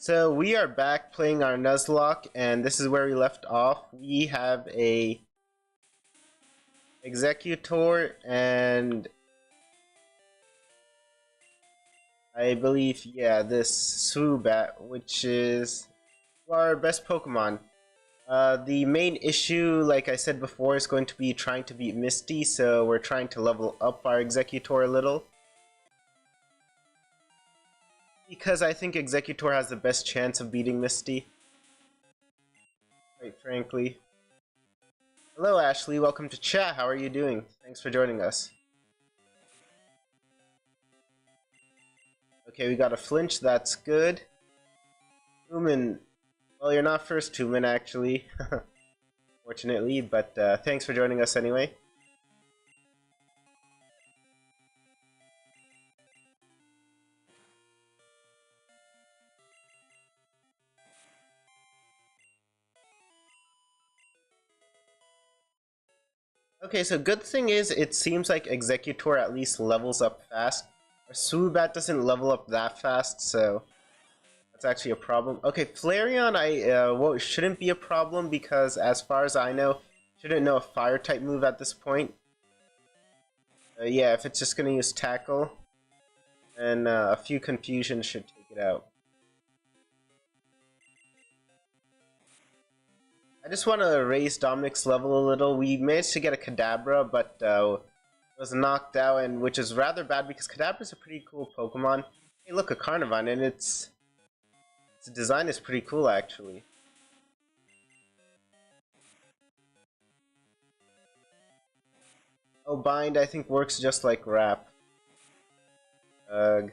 So we are back playing our Nuzlocke, and this is where we left off. We have a Executor and I believe, yeah, this Swoobat, which is our best Pokemon. The main issue, like I said before, is going to be trying to beat Misty, so we're trying to level up our Executor a little. Because I think Executor has the best chance of beating Misty. Quite frankly. Hello Ashley, welcome to chat, how are you doing? Thanks for joining us. Okay, we got a flinch, that's good. Human, well you're not first human actually, fortunately, but thanks for joining us anyway. Okay, so good thing is, it seems like Executor at least levels up fast. Our Swoobat doesn't level up that fast, so that's actually a problem. Okay, Flareon shouldn't be a problem because as far as I know, shouldn't know a fire type move at this point. Yeah, if it's just gonna use Tackle, then a few confusions should take it out. I just want to raise Dominic's level a little. We managed to get a Kadabra, but was knocked out, and which is rather bad because Kadabra's a pretty cool Pokemon. Hey, look, a Carnivine, and its design is pretty cool, actually. Oh, Bind, I think works just like Wrap. Ugh.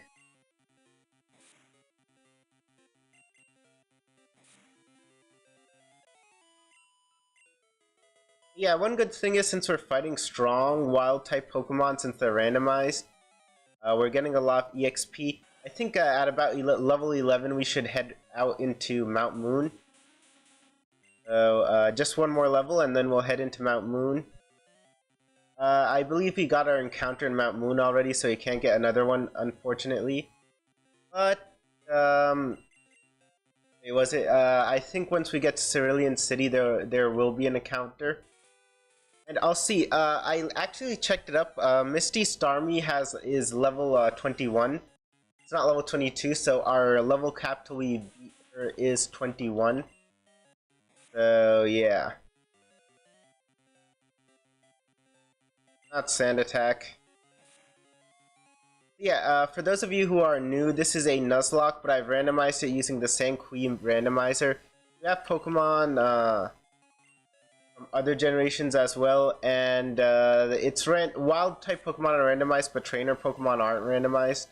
Yeah, one good thing is since we're fighting strong wild-type Pokemon since they're randomized, we're getting a lot of EXP. I think at about level 11 we should head out into Mount Moon. So just one more level and then we'll head into Mount Moon. I believe we got our encounter in Mount Moon already, so we can't get another one, unfortunately. But, I think once we get to Cerulean City, there will be an encounter. And I'll see. I actually checked it up. Misty Starmie is level 21. It's not level 22, so our level cap till we beat her is 21. So yeah. Not Sand Attack. Yeah, for those of you who are new, this is a Nuzlocke, but I've randomized it using the Sanqui randomizer. We have Pokemon from other generations as well, and wild type Pokemon are randomized, but trainer Pokemon aren't randomized.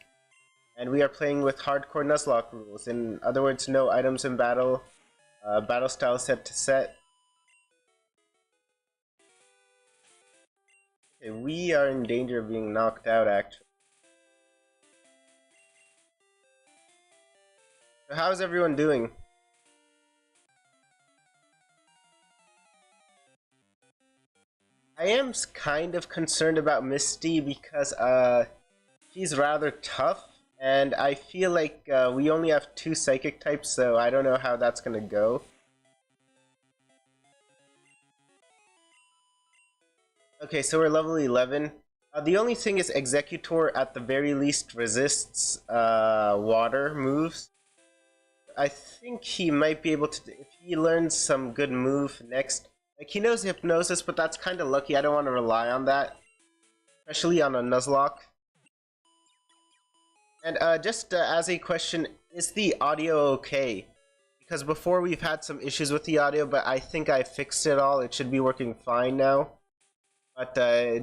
And we are playing with hardcore Nuzlocke rules. In other words, no items in battle, battle style set to set. Okay, we are in danger of being knocked out, actually. So how's everyone doing? I am kind of concerned about Misty because she's rather tough, and I feel like we only have 2 psychic types, so I don't know how that's gonna go. Okay, so we're level 11. The only thing is Executor at the very least resists water moves. I think he might be able to, if he learns some good move next. Like, he knows Hypnosis, but that's kind of lucky. I don't want to rely on that, especially on a Nuzlocke. And just as a question, is the audio okay? Because before we've had some issues with the audio, but I think I fixed it all. It should be working fine now. But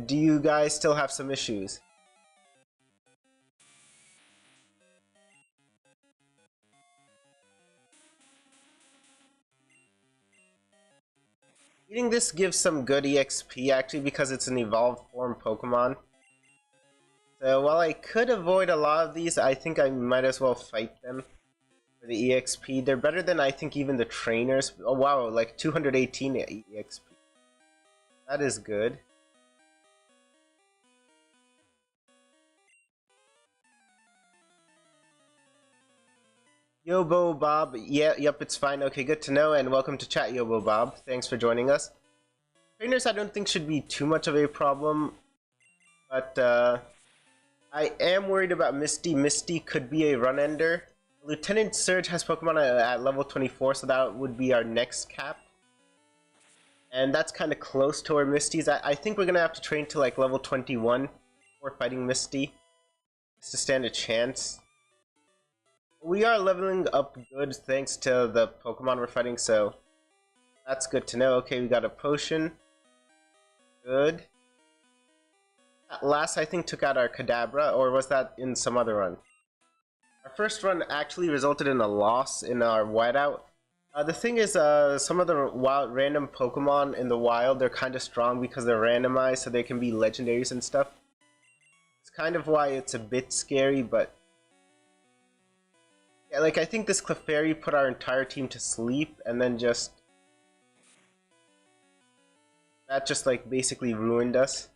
do you guys still have some issues? Eating this gives some good EXP actually because it's an evolved form Pokemon. So while I could avoid a lot of these, I think I might as well fight them for the EXP. They're better than I think even the trainers. Oh wow, like 218 EXP. That is good. Yobo Bob, yeah, yep, it's fine. Okay, good to know, and welcome to chat, Yobo Bob. Thanks for joining us. Trainers, I don't think should be too much of a problem, but I am worried about Misty. Misty could be a run ender. Lieutenant Surge has Pokemon at level 24, so that would be our next cap. And that's kind of close to our Misty's. I think we're gonna have to train to like level 21 before fighting Misty, just to stand a chance. We are leveling up good thanks to the Pokemon we're fighting, so that's good to know. Okay, we got a potion. Good. That last, I think, took out our Kadabra, or was that in some other run? Our first run actually resulted in a loss in our whiteout. The thing is, some of the random Pokemon in the wild, they're kind of strong because they're randomized, so they can be legendaries and stuff. It's kind of why it's a bit scary, but yeah, like I think this Clefairy put our entire team to sleep, and then that just like basically ruined us.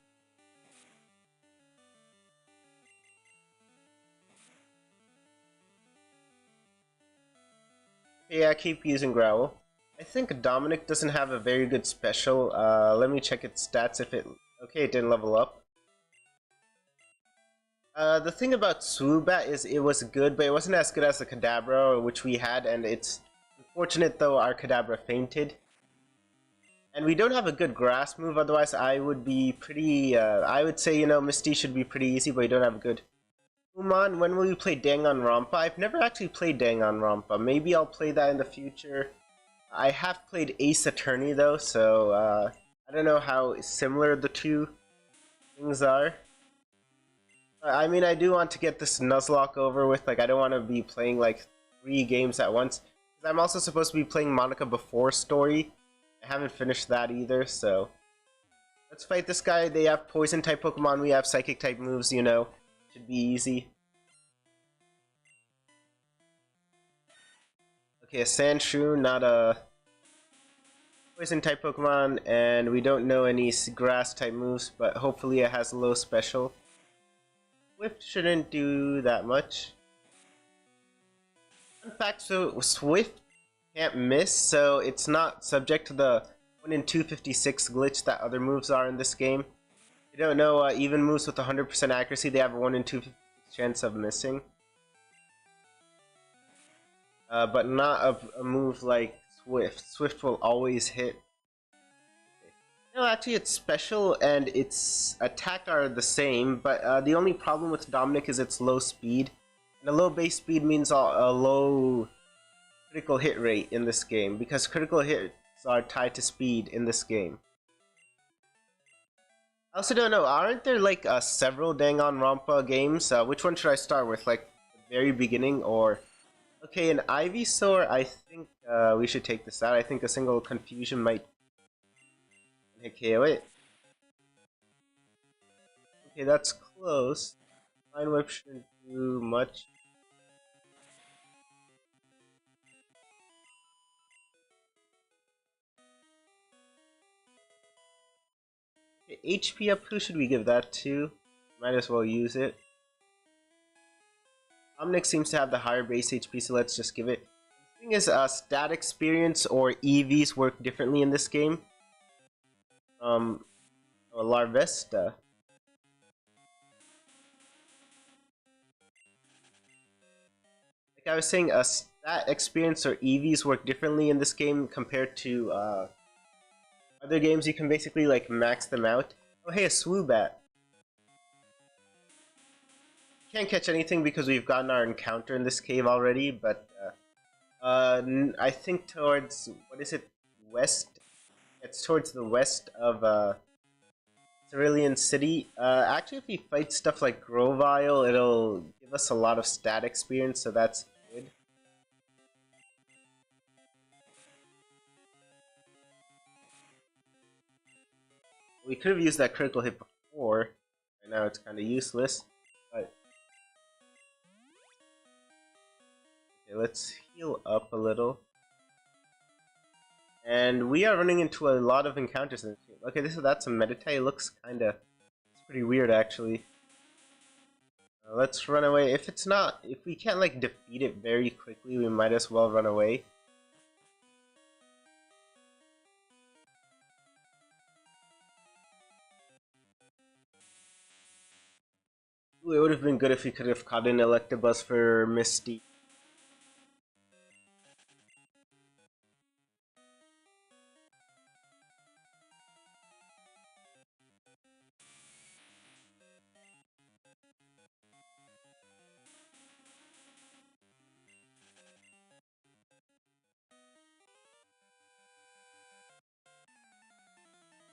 Yeah, I keep using Growl. I think Dominic doesn't have a very good special. Let me check its stats if it... Okay, it didn't level up. The thing about Swoobat is it was good, but it wasn't as good as the Kadabra, which we had, and it's unfortunate though our Kadabra fainted. And we don't have a good grass move, otherwise I would be pretty... I would say, you know, Misty should be pretty easy, but we don't have a good... Umon, when will you play Danganronpa? I've never actually played Danganronpa. Maybe I'll play that in the future. I have played Ace Attorney though, so I don't know how similar the two things are. I mean, I do want to get this Nuzlocke over with. Like, I don't want to be playing like 3 games at once. I'm also supposed to be playing Monica Before Story. I haven't finished that either, so... Let's fight this guy. They have Poison type Pokemon, we have Psychic type moves, you know. Should be easy. Okay, a Sandshrew, not a Poison type Pokemon, and we don't know any grass type moves, but hopefully it has a low special. Swift shouldn't do that much. Fun fact, so Swift can't miss, so it's not subject to the 1 in 256 glitch that other moves are in this game. You don't know, even moves with 100% accuracy, they have a 1 in 256 chance of missing. But not a move like Swift. Swift will always hit. No, actually it's special and its attack are the same, but the only problem with Dominic is its low speed. And a low base speed means a low critical hit rate in this game, because critical hits are tied to speed in this game. I also don't know, aren't there like several Danganronpa games? Which one should I start with? Like the very beginning or... Okay, in Ivysaur, I think we should take this out. I think a single confusion might KO it. Okay, that's close. Line Whip shouldn't do much. Okay, HP up, who should we give that to? Might as well use it. Omnic seems to have the higher base HP, so let's just give it. The thing is, stat experience or EVs work differently in this game. Larvesta. Like I was saying, stat experience or EVs work differently in this game compared to other games. You can basically like max them out. Oh hey, a Swoobat. Can't catch anything because we've gotten our encounter in this cave already, but I think towards, what is it, west? It's towards the west of Cerulean City. Actually, if we fight stuff like Grovyle, it'll give us a lot of stat experience, so that's good. We could have used that critical hit before, and now it's kind of useless. But okay, let's heal up a little. And we are running into a lot of encounters in this game. Okay, that's a Meditite. It looks kinda... It's pretty weird, actually. let's run away. If it's not, if we can't like defeat it very quickly, we might as well run away. Ooh, it would have been good if we could have caught an Electabuzz for Misty.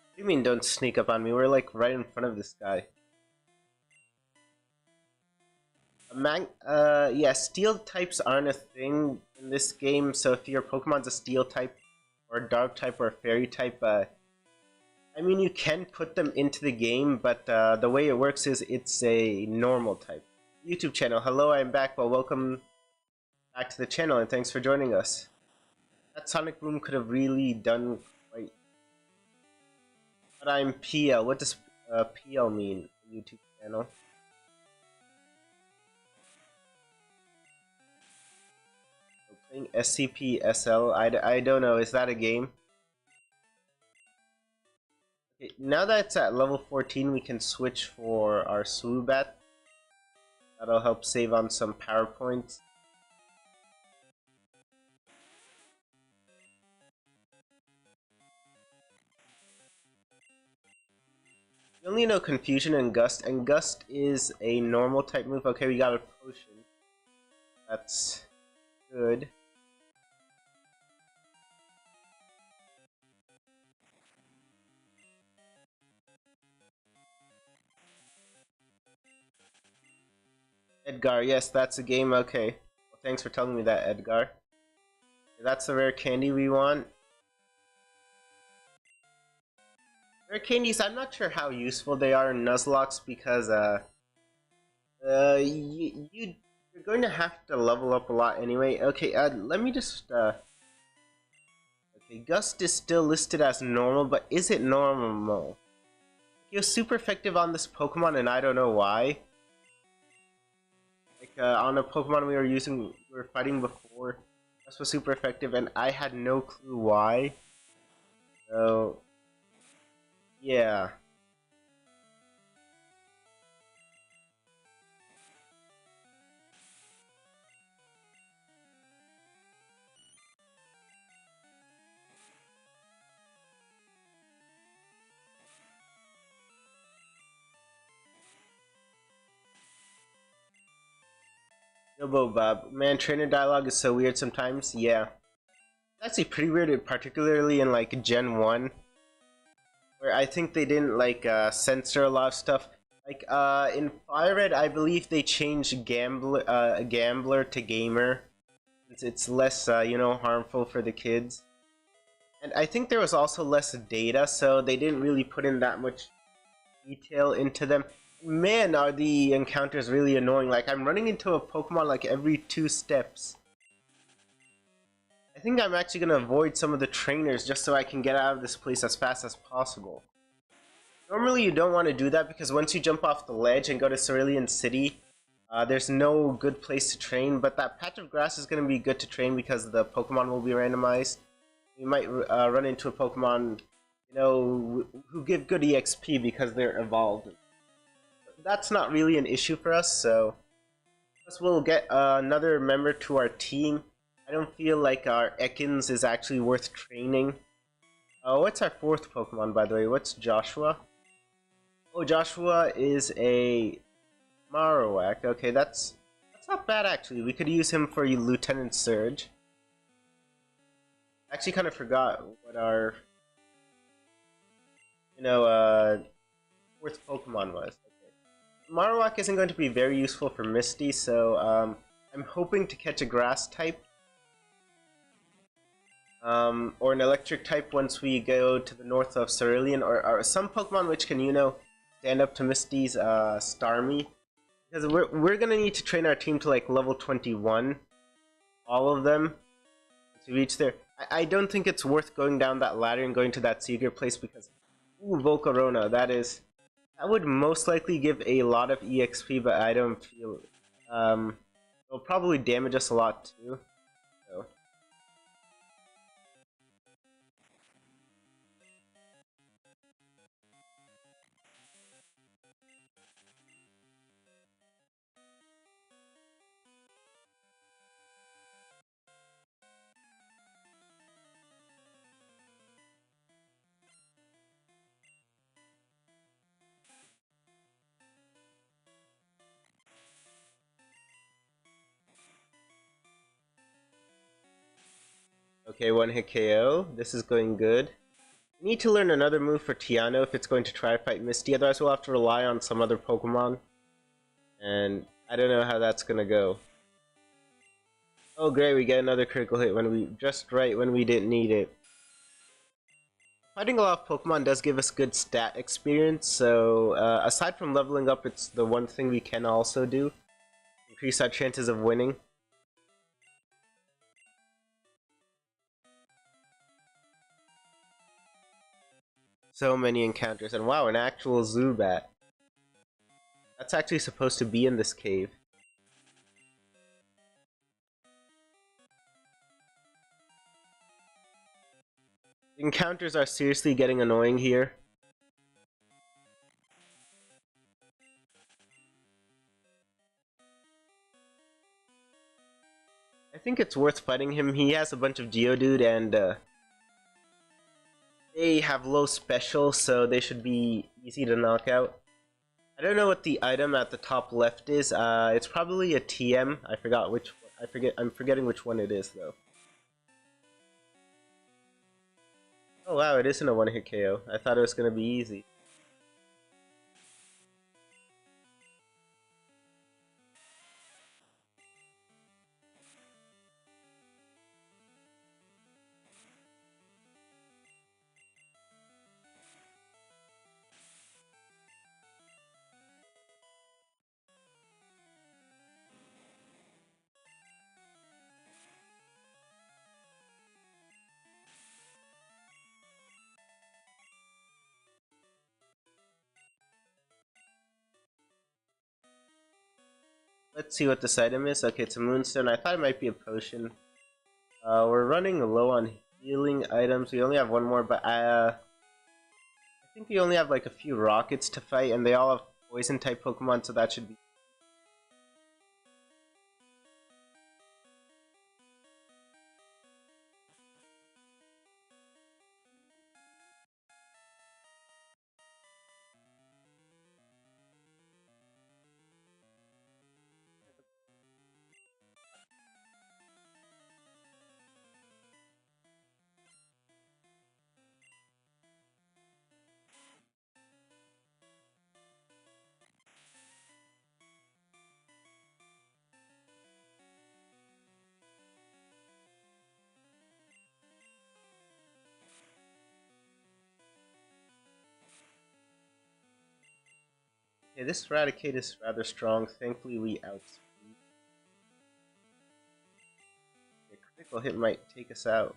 What do you mean don't sneak up on me? We're like right in front of this guy. Yeah, steel types aren't a thing in this game, so if your Pokemon's a steel type, or a dark type, or a fairy type, I mean, you can put them into the game, but the way it works is it's a normal type. YouTube channel, hello, I'm back. Well, welcome back to the channel, and thanks for joining us. That Sonic Boom could have really done quite. But I'm PL. What does PL mean? YouTube channel. Playing SCP SL. I don't know. Is that a game? Okay, now that it's at level 14, we can switch for our Swoobat. That'll help save on some power points. You only know Confusion and Gust is a normal type move. Okay, we got a potion. That's good. Edgar, yes, that's a game. Okay. Well, thanks for telling me that, Edgar. That's the rare candy we want. Rare candies, I'm not sure how useful they are in Nuzlocke because you're going to have to level up a lot anyway. Okay, let me just okay, Gust is still listed as normal, but is it normal? He was super effective on this Pokemon, and I don't know why. Like on a Pokemon we were fighting before, Gust was super effective, and I had no clue why. So yeah. Yobo Bob. Man, trainer dialogue is so weird sometimes. Yeah. It's actually pretty weird, particularly in like Gen 1. Where I think they didn't like censor a lot of stuff. Like in Fire Red, I believe they changed gambler to gamer. Since it's less, you know, harmful for the kids. And I think there was also less data, so they didn't really put in that much detail into them. Man, are the encounters really annoying. Like, I'm running into a Pokemon like every 2 steps. I think I'm actually gonna avoid some of the trainers just so I can get out of this place as fast as possible. Normally you don't want to do that because once you jump off the ledge and go to Cerulean City, there's no good place to train, but that patch of grass is gonna be good to train because the Pokemon will be randomized. You might run into a Pokemon, you know, who give good EXP because they're evolved. That's not really an issue for us, so plus we'll get another member to our team. I don't feel like our Ekans is actually worth training. What's our 4th Pokemon, by the way? What's Joshua? Oh, Joshua is a Marowak. Okay, that's not bad actually. We could use him for Lieutenant Surge. I actually kind of forgot what our, you know, 4th Pokemon was. Marowak isn't going to be very useful for Misty, so I'm hoping to catch a grass type. Or an electric type once we go to the north of Cerulean, or some Pokemon which can, you know, stand up to Misty's Starmie. Because we're gonna need to train our team to like level 21. All of them. To reach there. I don't think it's worth going down that ladder and going to that Seeger place because... Ooh, Volcarona, that is... That would most likely give a lot of EXP, but I don't feel... it'll probably damage us a lot too. So. Okay, one hit KO. This is going good. We need to learn another move for Tiano if it's going to try to fight Misty, otherwise we'll have to rely on some other Pokemon. And I don't know how that's gonna go. Oh great, we get another critical hit when we just right when we didn't need it. Fighting a lot of Pokemon does give us good stat experience, so aside from leveling up, it's the one thing we can also do. Increase our chances of winning. So many encounters, and wow, an actual Zubat. That's actually supposed to be in this cave. Encounters are seriously getting annoying here. I think it's worth fighting him. He has a bunch of Geodude and they have low special, so they should be easy to knock out. I don't know what the item at the top left is. It's probably a TM. I forgot which one. I'm forgetting which one it is though. Oh wow, it isn't a one-hit KO. I thought it was gonna be easy. Let's see what this item is. Okay, it's a Moonstone. I thought it might be a potion. We're running low on healing items. We only have one more, but I think we only have like a few rockets to fight, and they all have poison type Pokemon, so that should be. Okay, this Raticate is rather strong. Thankfully, we outspeed. A critical hit might take us out.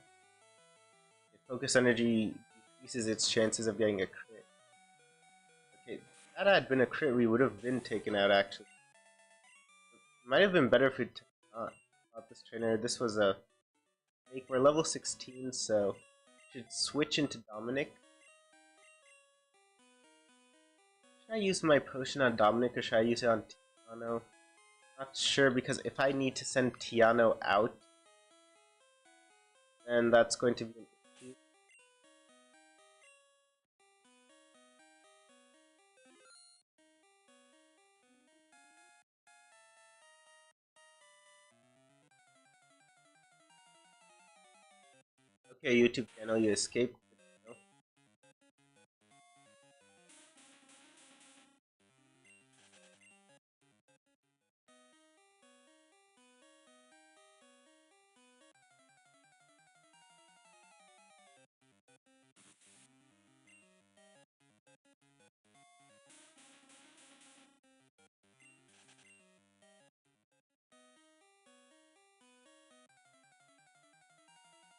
Focus energy decreases its chances of getting a crit. Okay, if that had been a crit, we would have been taken out actually. It might have been better if we not this trainer. This was a fake. We're level 16, so should switch into Dominic. Should I use my potion on Dominic or should I use it on Tiano? Not sure, because if I need to send Tiano out, then that's going to be an issue. Okay, YouTube channel, you escaped.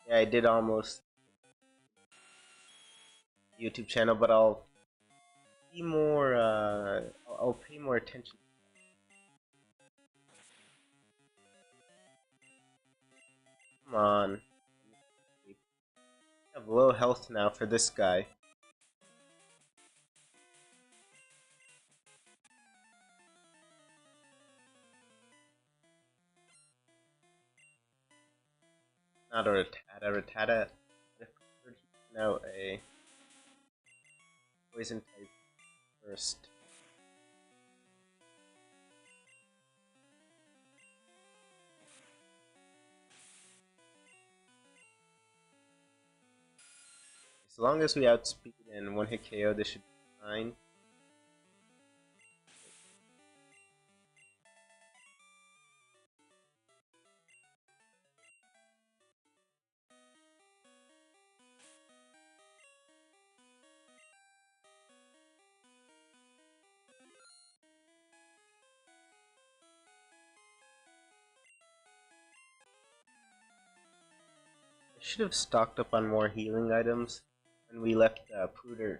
Yeah, I did almost YouTube channel, but I'll be more, I'll pay more attention. Come on. I have low health now for this guy. Not a Rattata. No, a poison type first. As long as we outspeed and one hit KO, this should be fine. I should have stocked up on more healing items when we left Pooter.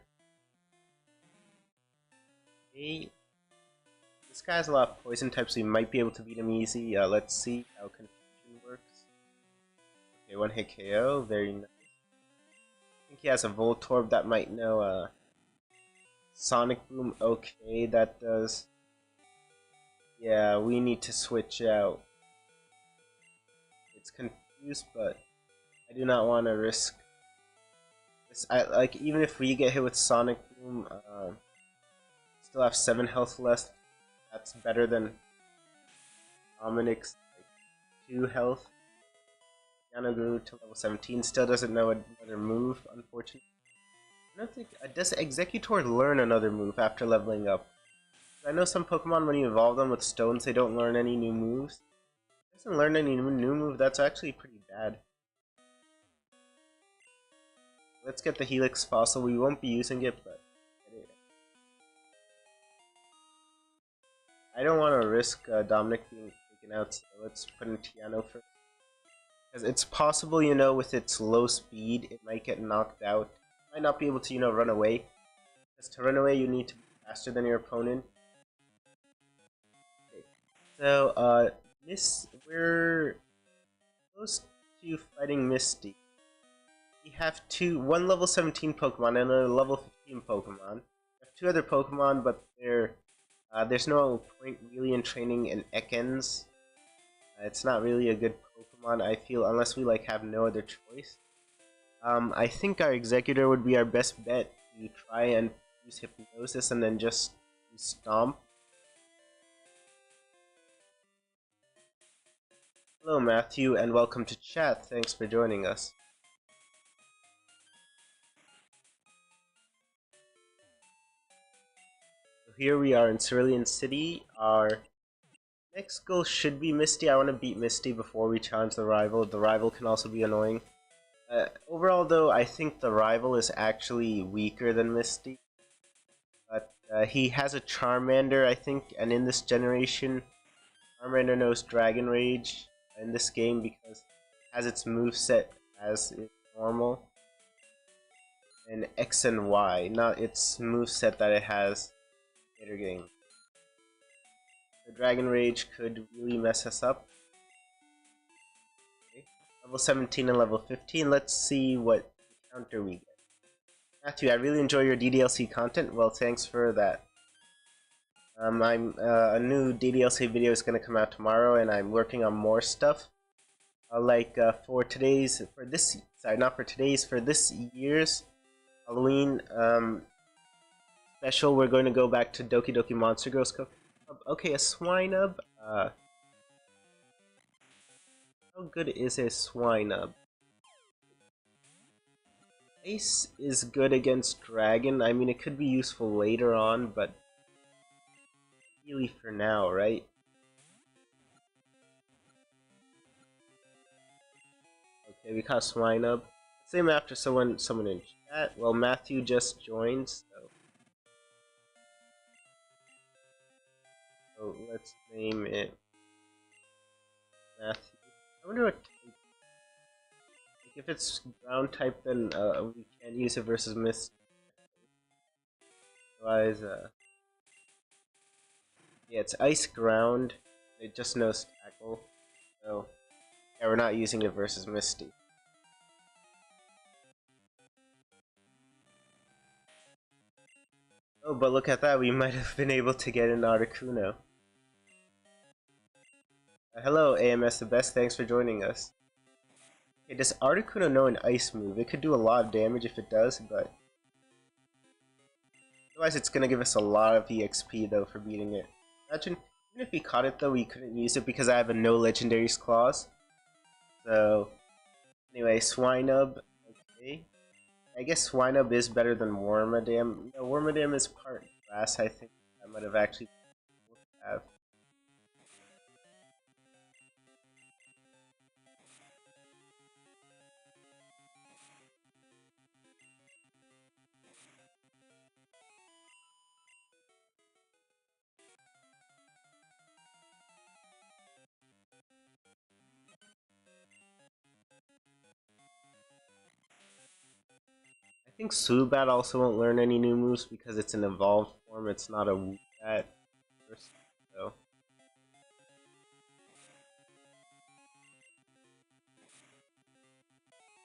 Okay. This guy has a lot of poison types, so we might be able to beat him easy. Let's see how confusion works. Okay, one hit KO, very nice. I think he has a Voltorb that might know Sonic Boom. Okay, that does. Yeah, we need to switch out. It's confused, but I do not want to risk this. Like, even if we get hit with Sonic Boom, still have 7 health left. That's better than Dominic's like, 2 health. Yano grew to level 17, still doesn't know another move, unfortunately. I don't think, does Executor learn another move after leveling up? I know some Pokemon, when you evolve them with stones, they don't learn any new moves. If it doesn't learn any new move, that's actually pretty bad. Let's get the Helix Fossil. We won't be using it, but I don't want to risk Dominic being taken out, so let's put in Tiano first. Because it's possible, you know, with its low speed, it might get knocked out. It might not be able to, you know, run away. Because to run away, you need to be faster than your opponent. Okay. So, we're close to fighting Misty. We have one level 17 Pokemon and a level 15 Pokemon. We have 2 other Pokemon, but there's no point really in training an Ekans. It's not really a good Pokemon, I feel, unless we like have no other choice. I think our Executor would be our best bet to try and use Hypnosis and then just Stomp. Hello Matthew, and welcome to chat. Thanks for joining us. So here we are in Cerulean City. Our next goal should be Misty. I want to beat Misty before we challenge the rival. The rival can also be annoying. Overall though, I think the rival is actually weaker than Misty. But he has a Charmander, I think, and in this generation, Charmander knows Dragon Rage in this game because it has its moveset as is normal. And X and Y, not its moveset that it has later game. The Dragon Rage could really mess us up. Okay. Level 17 and level 15, let's see what counter we get. Matthew, I really enjoy your DDLC content. Well, thanks for that. A new DDLC video is going to come out tomorrow, and I'm working on more stuff. For this year's Halloween special, we're going to go back to Doki Doki Monster Girls Club. Okay, a Swinub. How good is a Swinub? Ice is good against Dragon. I mean, it could be useful later on, but really for now, right? Okay, we caught Swinub. Same after someone in chat. Well, Matthew just joined, so let's name it Matthew. I wonder what type. Like if it's ground type, then we can't use it versus Misty. So Otherwise, yeah, it's ice ground. It just knows tackle. So, yeah, we're not using it versus Misty. Oh, but look at that, we might have been able to get an Articuno. Hello, AMS the Best, thanks for joining us. Okay, does Articuno know an ice move? It could do a lot of damage if it does, but otherwise it's gonna give us a lot of EXP though for beating it. Imagine, even if we caught it though, we couldn't use it because I have a no legendaries clause. So, anyway, Swinub, okay. I guess Swinub is better than Wormadam. No, Wormadam is part grass, I think. I might have actually have. I think Subat also won't learn any new moves because it's an evolved form, it's not a Woobat. So.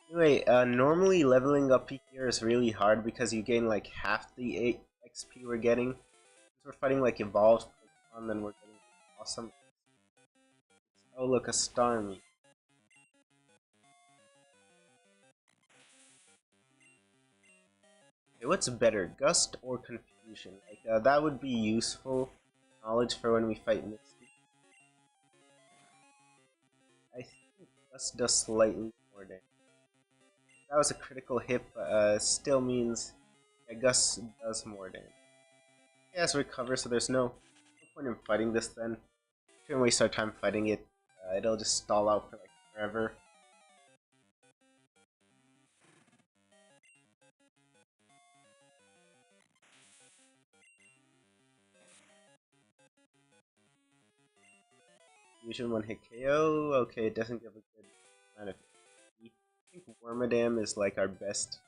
Anyway, normally leveling up here is really hard because you gain like half the 8 XP we're getting. Since we're fighting like evolved Pokemon, then we're getting awesome. Oh look, a Starmie. Okay, what's better, Gust or Confusion? Like, that would be useful knowledge for when we fight Misty. I think Gust does slightly more damage. That was a critical hit, but still means Gust does more damage. It has recover, so there's no point in fighting this then. Shouldn't waste our time fighting it. It'll just stall out for like forever. Fusion 1 hit KO. Okay, it doesn't give a good amount of HP. I think Wormadam is like our best,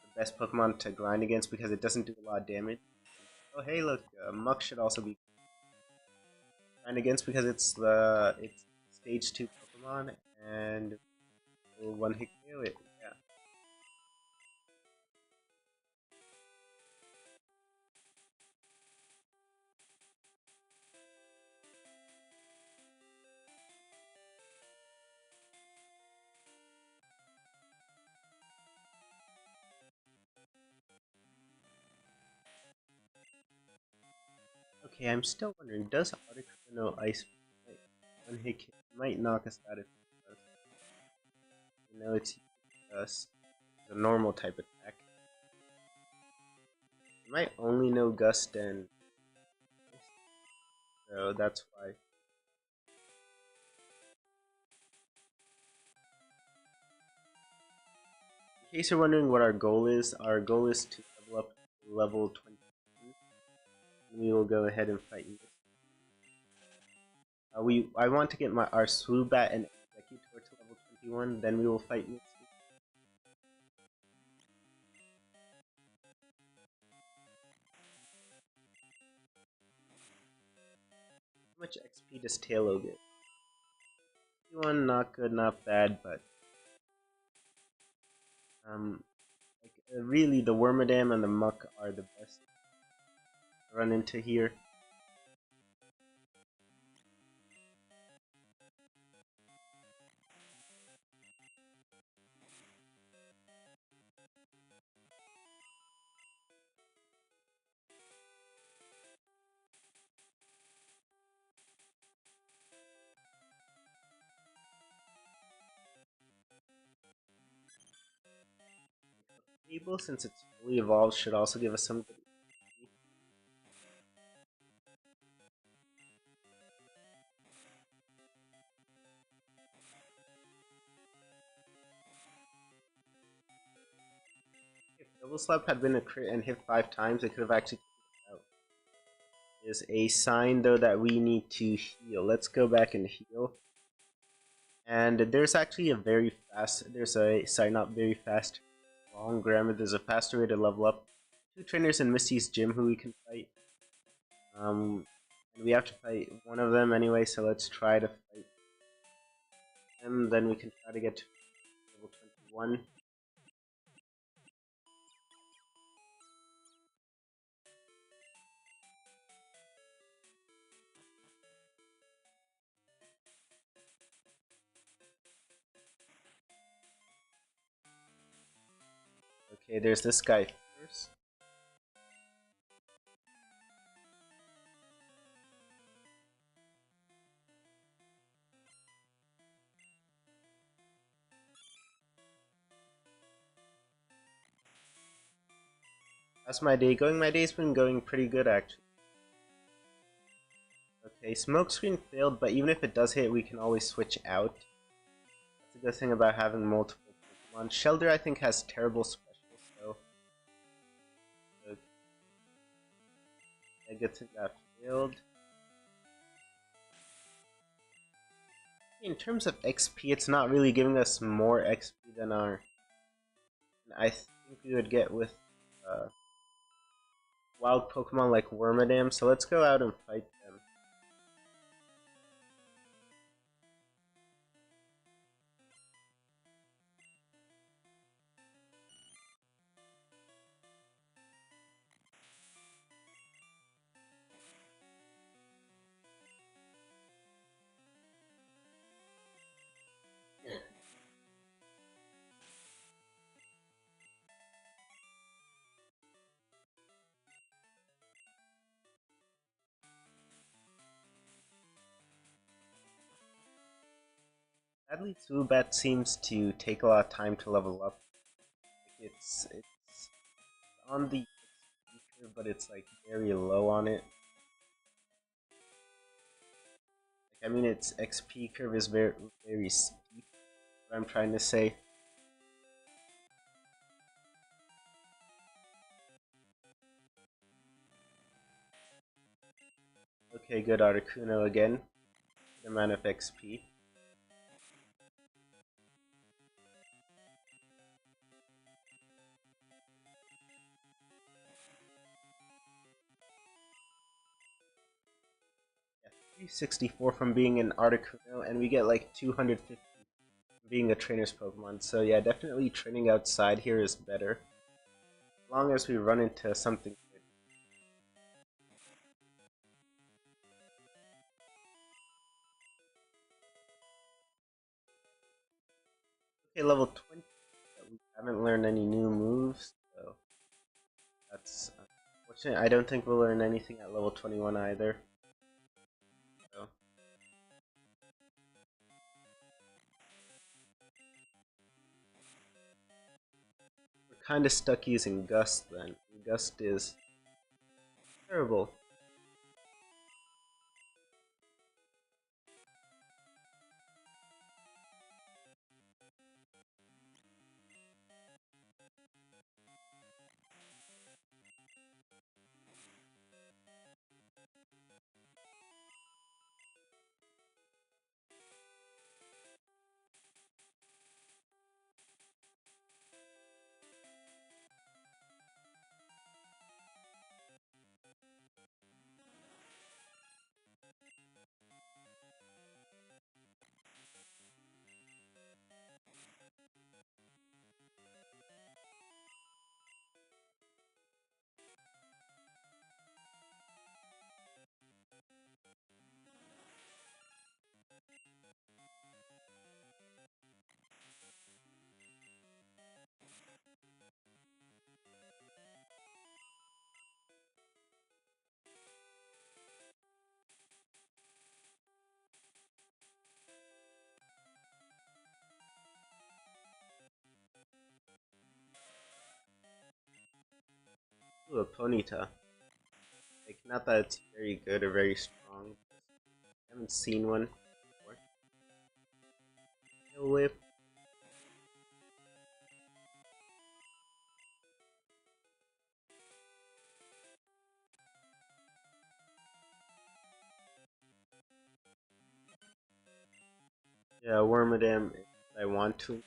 the best Pokemon to grind against because it doesn't do a lot of damage. Oh hey, look, Muck should also be grind against because it's stage 2 Pokemon and will 1 hit KO it. Yeah. Okay, I'm still wondering, does Articuno Ice one hit kill might knock us out if it does. You know, it's a normal type attack. It might only know Gust and so that's why. In case you're wondering what our goal is to level up to level 22. And we will go ahead and fight you. I want to get our Swoobat and Executor to level 21, then we will fight Misty. How much XP does Tailo get? 51, not good, not bad, but really the Wormadam and the Muck are the best to run into here. Able, since it's fully evolved, should also give us some good. If Double Slap had been a crit and hit 5 times, it could have actually taken it out. There's a sign though that we need to heal. Let's go back and heal. And there's actually a not very fast, long grammar. There's a faster way to level up 2 trainers in Misty's gym who we can fight. And we have to fight one of them anyway, so let's try to fight them. Then we can try to get to level 21. Okay, there's this guy first. How's my day going? My day's been going pretty good, actually. Okay, smokescreen failed, but even if it does hit, we can always switch out. That's a good thing about having multiple Pokemon. Shelder, I think, has terrible specials, so... Okay. A good thing that failed. In terms of XP, it's not really giving us more XP than I think we would get with wild Pokemon like Wormadam, so let's go out and fight them. Sadly, Zubat seems to take a lot of time to level up. Like it's on the XP curve, but it's like very low on it. Like, I mean, its XP curve is very steep. What I'm trying to say. Okay, good Articuno again. Good amount of XP. Yeah, 364 from being an Articuno, and we get like 250 from being a trainer's Pokemon. So yeah, definitely training outside here is better. As long as we run into something good. Okay, level 20. We haven't learned any new moves, so that's unfortunate. I don't think we'll learn anything at level 21 either. So. We're kind of stuck using Gust then. Gust is terrible. Ooh, a Ponyta. Like, not that it's very good or very strong. I haven't seen one before. Tail Whip. Yeah, Wormadam if I want to.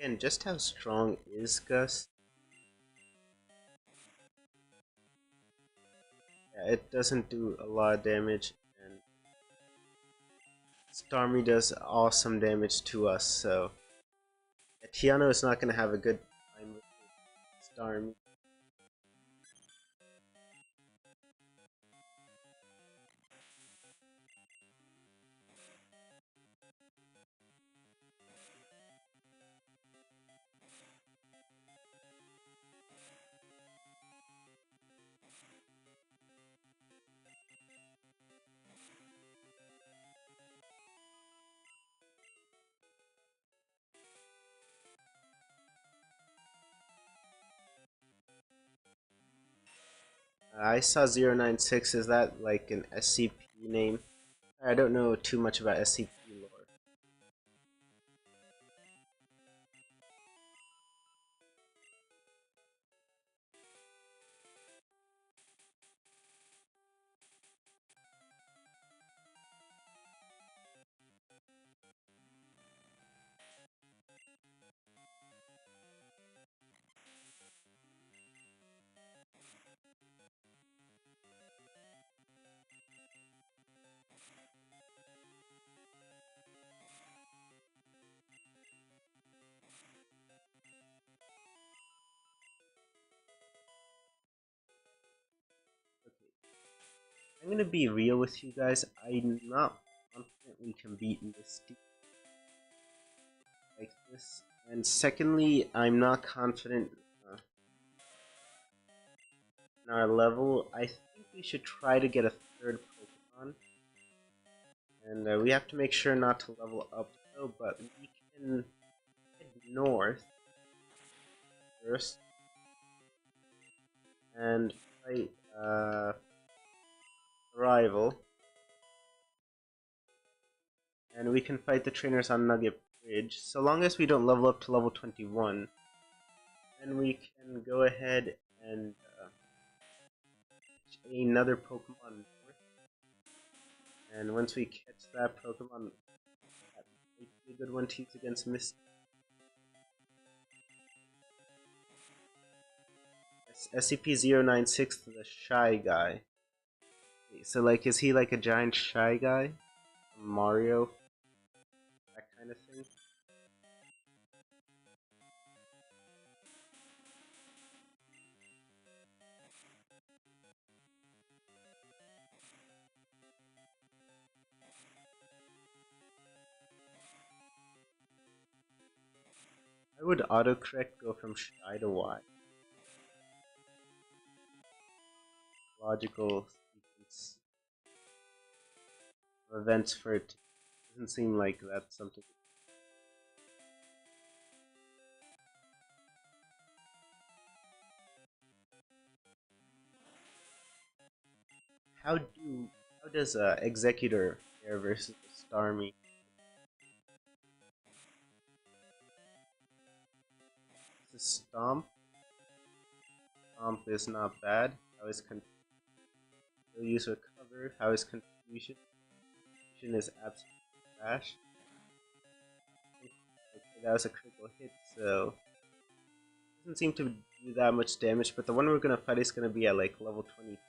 Again, just how strong is Gus? Yeah, it doesn't do a lot of damage, and Starmie does awesome damage to us, so Tiano is not going to have a good time with Starmie. I saw 096, is that like an SCP name? I don't know too much about SCP lore. I'm gonna be real with you guys, I'm not confident we can beat Misty like this. And secondly, I'm not confident in our level. I think we should try to get a third Pokemon. And we have to make sure not to level up though, but we can head north first and fight rival. And we can fight the trainers on Nugget Bridge, so long as we don't level up to level 21. Then we can go ahead and catch another Pokemon north. And once we catch that Pokemon, that might be a good one to use against Misty. SCP-096, the Shy Guy. So, like, is he like a giant Shy Guy? Mario? That kind of thing? Why would autocorrect go from Shy to Y? Logical sequence of events for it doesn't seem like that's something. How does Executor fare versus the Starmie? This is Stomp. Stomp is not bad. How is He'll use Recover. How is Confusion? Confusion is absolute trash. Okay, that was a critical hit, so doesn't seem to do that much damage. But the one we're gonna fight is gonna be at like level 20. It's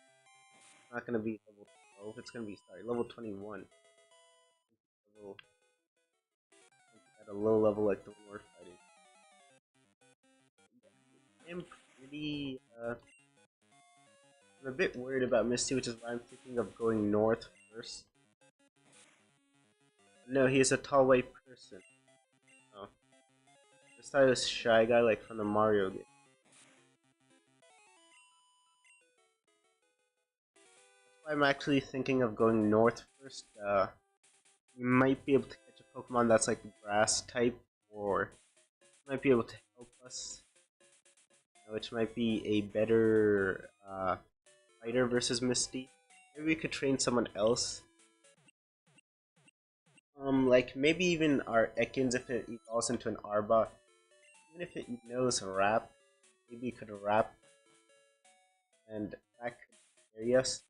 not gonna be level 12. It's gonna be level 21. Level, at a low level like the one we're fighting. I'm pretty I'm a bit worried about Misty, which is why I'm thinking of going north first. No, he is a tall white person. Oh. This thought it was Shy Guy like from the Mario game. That's why I'm actually thinking of going north first. You might be able to catch a Pokemon that's like grass type, or might be able to help us, which might be a better fighter versus Misty. Maybe we could train someone else. Like maybe even our Ekans if it evolves into an Arbok. Even if it knows Rap, maybe it could Rap and that could carry us.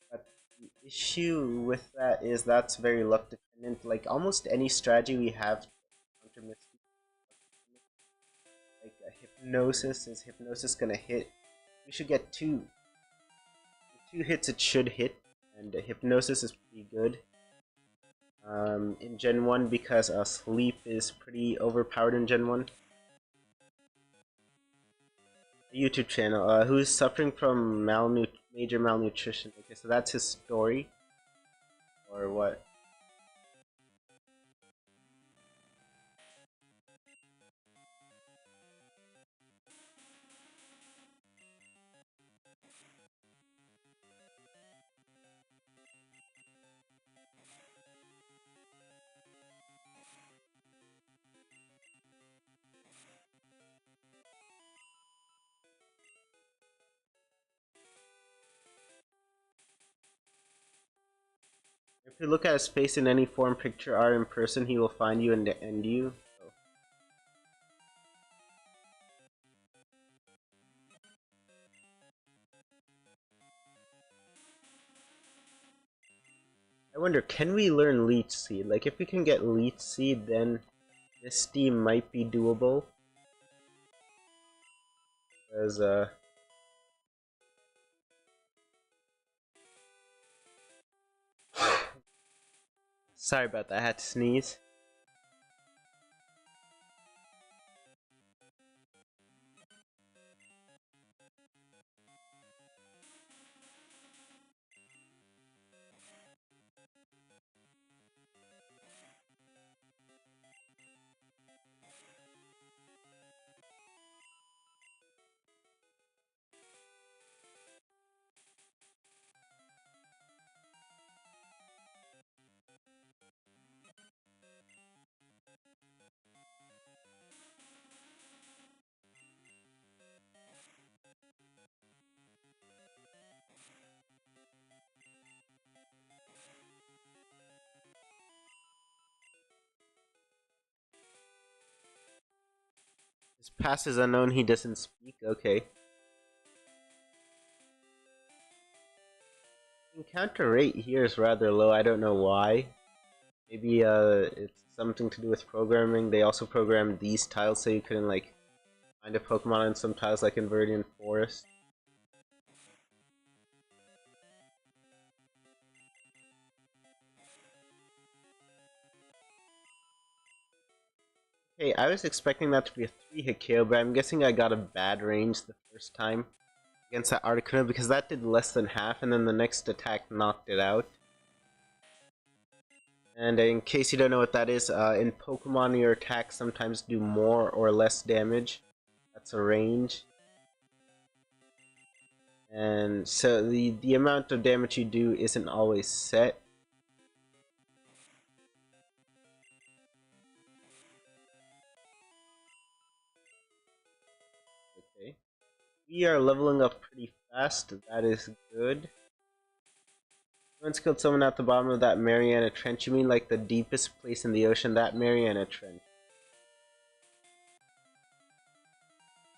But the issue with that is that's very luck dependent. Like almost any strategy we have to counter Misty Hypnosis. Is Hypnosis gonna hit? We should get two. With 2 hits it should hit, and Hypnosis is pretty good. In Gen 1 because Sleep is pretty overpowered in Gen 1. YouTube channel, who's suffering from major malnutrition. Okay, so that's his story. Or what? If you look at his face in any form, picture, or in person, he will find you and end you. So. I wonder, can we learn Leech Seed? Like, if we can get Leech Seed, then Misty might be doable. Because, sorry about that, I had to sneeze. His past is unknown, he doesn't speak, okay. Encounter rate here is rather low, I don't know why. Maybe it's something to do with programming. They also programmed these tiles so you couldn't like find a Pokemon on some tiles like in Viridian Forest. Okay, I was expecting that to be a 3-hit KO, but I'm guessing I got a bad range the first time against that Articuno because that did less than half and then the next attack knocked it out. And in case you don't know what that is, in Pokemon your attacks sometimes do more or less damage. That's a range. And so the amount of damage you do isn't always set. Okay. We are leveling up pretty fast, that is good. Once killed someone at the bottom of that Mariana Trench. You mean like the deepest place in the ocean? That Mariana Trench.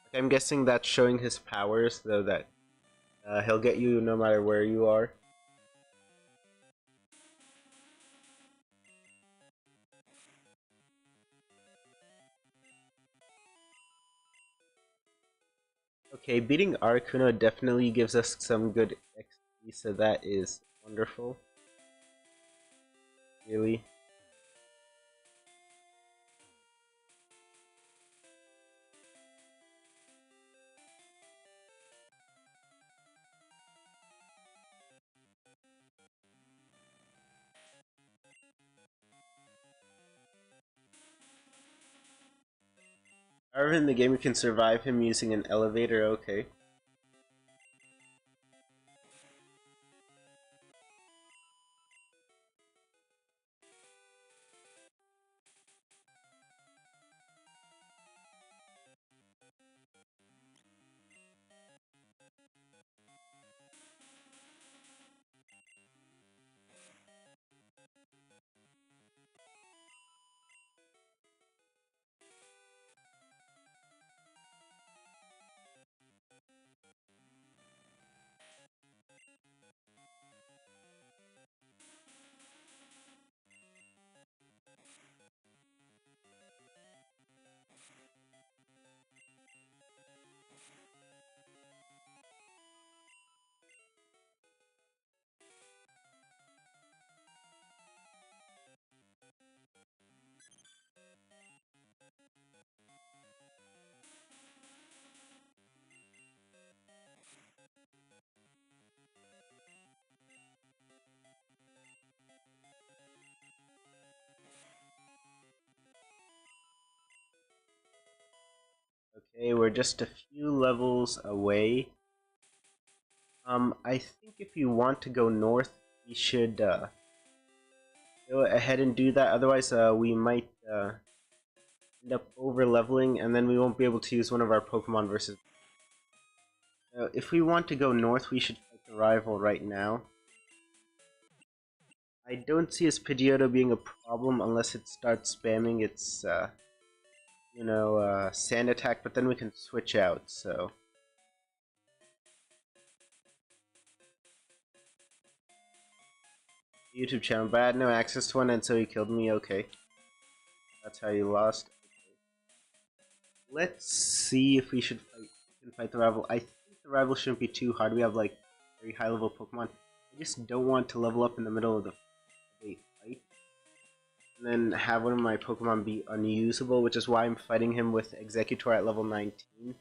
Like, I'm guessing that's showing his powers, though, that he'll get you no matter where you are. Okay, beating Articuno definitely gives us some good XP, so that is wonderful. Really. However, in the game you can survive him using an elevator, okay. Okay, we're just a few levels away. I think if you want to go north, we should go ahead and do that. Otherwise, we might end up over leveling, and then we won't be able to use one of our Pokemon versus. If we want to go north, we should fight the rival right now. I don't see his Pidgeotto being a problem unless it starts spamming its, sand attack, but then we can switch out, so. YouTube channel, but I had no access to one, and so he killed me. Okay, that's how you lost. Okay. Let's see if we should fight the rival. I think the rival shouldn't be too hard. We have like very high level Pokemon. I just don't want to level up in the middle of the fight, and then have one of my Pokemon be unusable, which is why I'm fighting him with Executor at level 19.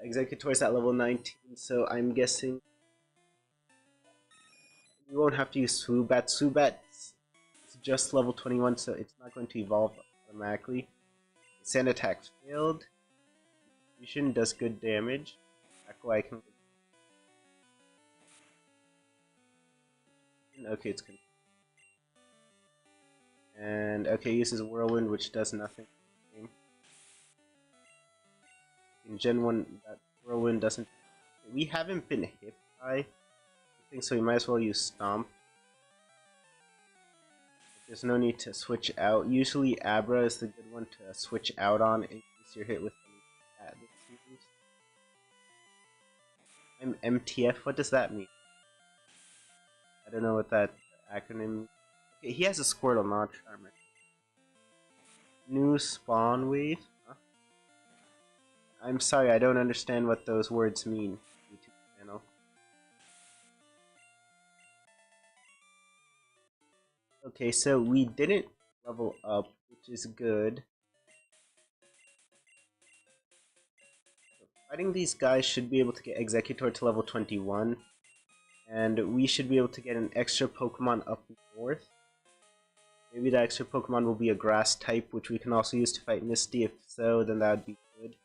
Executor's at level 19, so I'm guessing we won't have to use Swoobat. Swoobat is just level 21, so it's not going to evolve automatically. Sand attack failed. Fusion does good damage. I can. Okay, it's good. And okay, uses Whirlwind, which does nothing. In Gen 1, that Whirlwind doesn't. We haven't been hit by anything, so we might as well use Stomp. There's no need to switch out. Usually Abra is the good one to switch out on in case you're hit with any moves. I'm MTF, what does that mean? I don't know what that acronym means. Okay, he has a Squirtle, not Charmer. New spawn wave? Huh? I'm sorry, I don't understand what those words mean. YouTube channel. Okay, so we didn't level up, which is good. So fighting these guys should be able to get Executor to level 21. And we should be able to get an extra Pokemon up north. Maybe that extra Pokemon will be a grass type, which we can also use to fight Misty. If so, then that would be good.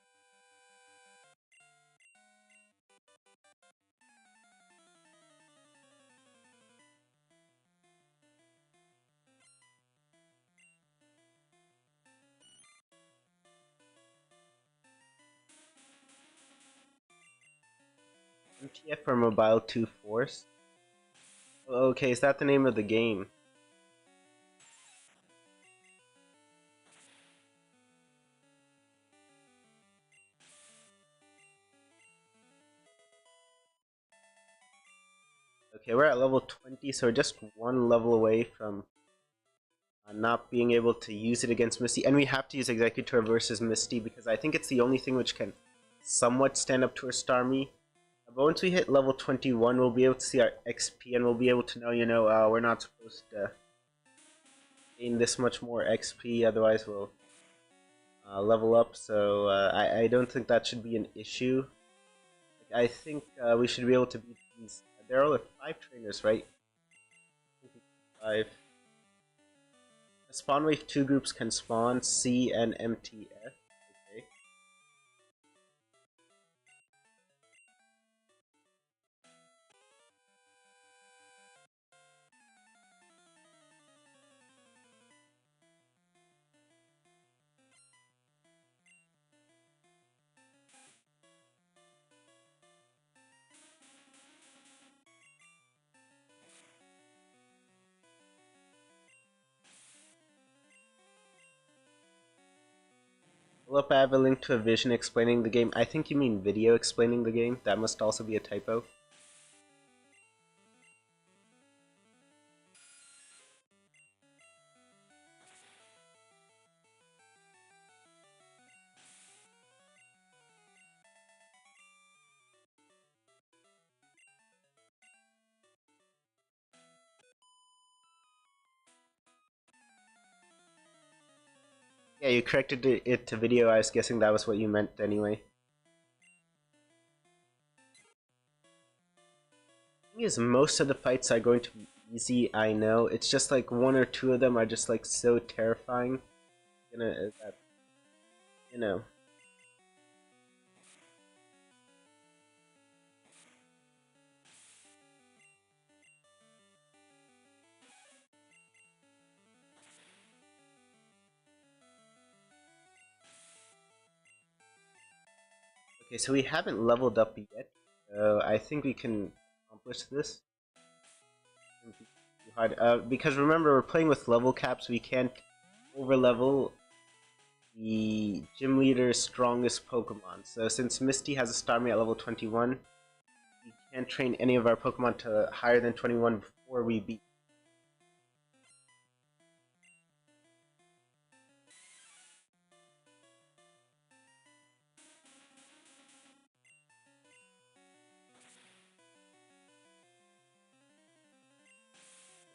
MTF or Mobile 2 Force? Okay, is that the name of the game? Okay, we're at level 20, so we're just one level away from not being able to use it against Misty. And we have to use Executor versus Misty because I think it's the only thing which can somewhat stand up to our Starmie. But once we hit level 21, we'll be able to see our XP and we'll be able to know, we're not supposed to gain this much more XP, otherwise we'll level up. So I don't think that should be an issue. I think we should be able to beat these. There are only 5 trainers, right? 5. The spawn wave 2 groups can spawn C and MTF. Okay. Well, I have a link to a vision explaining the game. I think you mean video explaining the game. That must also be a typo. Yeah, you corrected it to video. I was guessing that was what you meant anyway. The thing is, most of the fights are going to be easy, I know. It's just like 1 or 2 of them are just like so terrifying. You know. Okay, so we haven't leveled up yet, so I think we can accomplish this. Because remember, we're playing with level caps, we can't overlevel the gym leader's strongest Pokemon. So since Misty has a Starmie at level 21, we can't train any of our Pokemon to higher than 21 before we beat.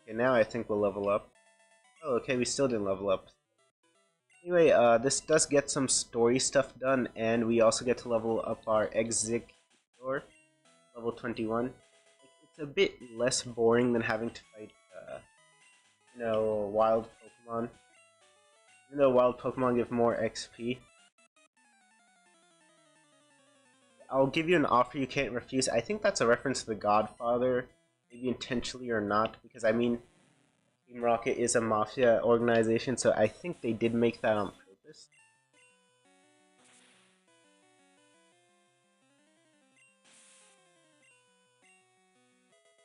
Okay, now I think we'll level up. Oh, okay, we still didn't level up. Anyway, this does get some story stuff done, and we also get to level up our Executor, level 21. It's a bit less boring than having to fight, wild Pokemon. Even though wild Pokemon give more XP. I'll give you an offer you can't refuse. I think that's a reference to The Godfather, maybe intentionally or not, because I mean, Team Rocket is a mafia organization, so I think they did make that on purpose.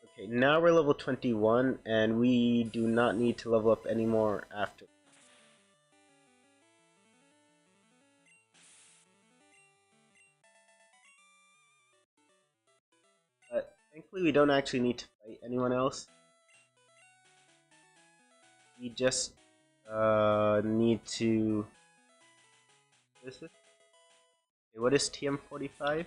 Okay, now we're level 21, and we do not need to level up anymore after. But thankfully we don't actually need to fight anyone else. We just need to... What is this? Okay, what is TM45?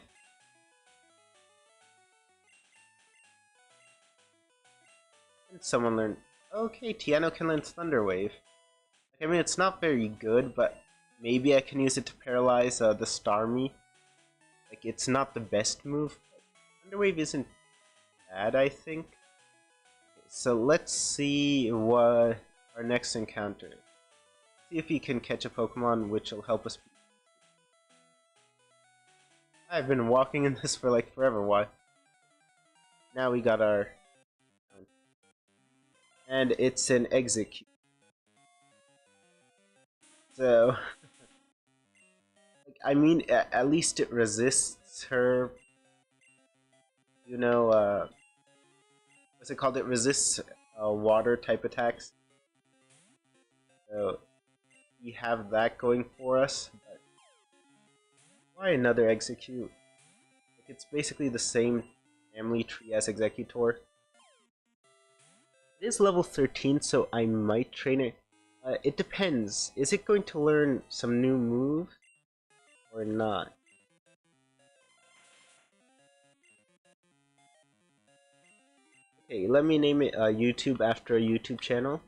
Can someone learn... Okay, Tiano can learn Thunder Wave. I mean, it's not very good, but maybe I can use it to paralyze the Starmie. Like, it's not the best move, but Thunder Wave isn't bad, I think. Okay, so let's see what our next encounter is. See if he can catch a Pokemon which will help us. I've been walking in this for like forever, why? Now we got our... And it's an Execute. So... I mean, at least it resists her... You know, what's it called? It resists water type attacks. So we have that going for us. But why another Execute? Like, it's basically the same family tree as Executor. It is level 13, so I might train it. It depends. Is it going to learn some new move or not? Okay, let me name it YouTube after a YouTube channel.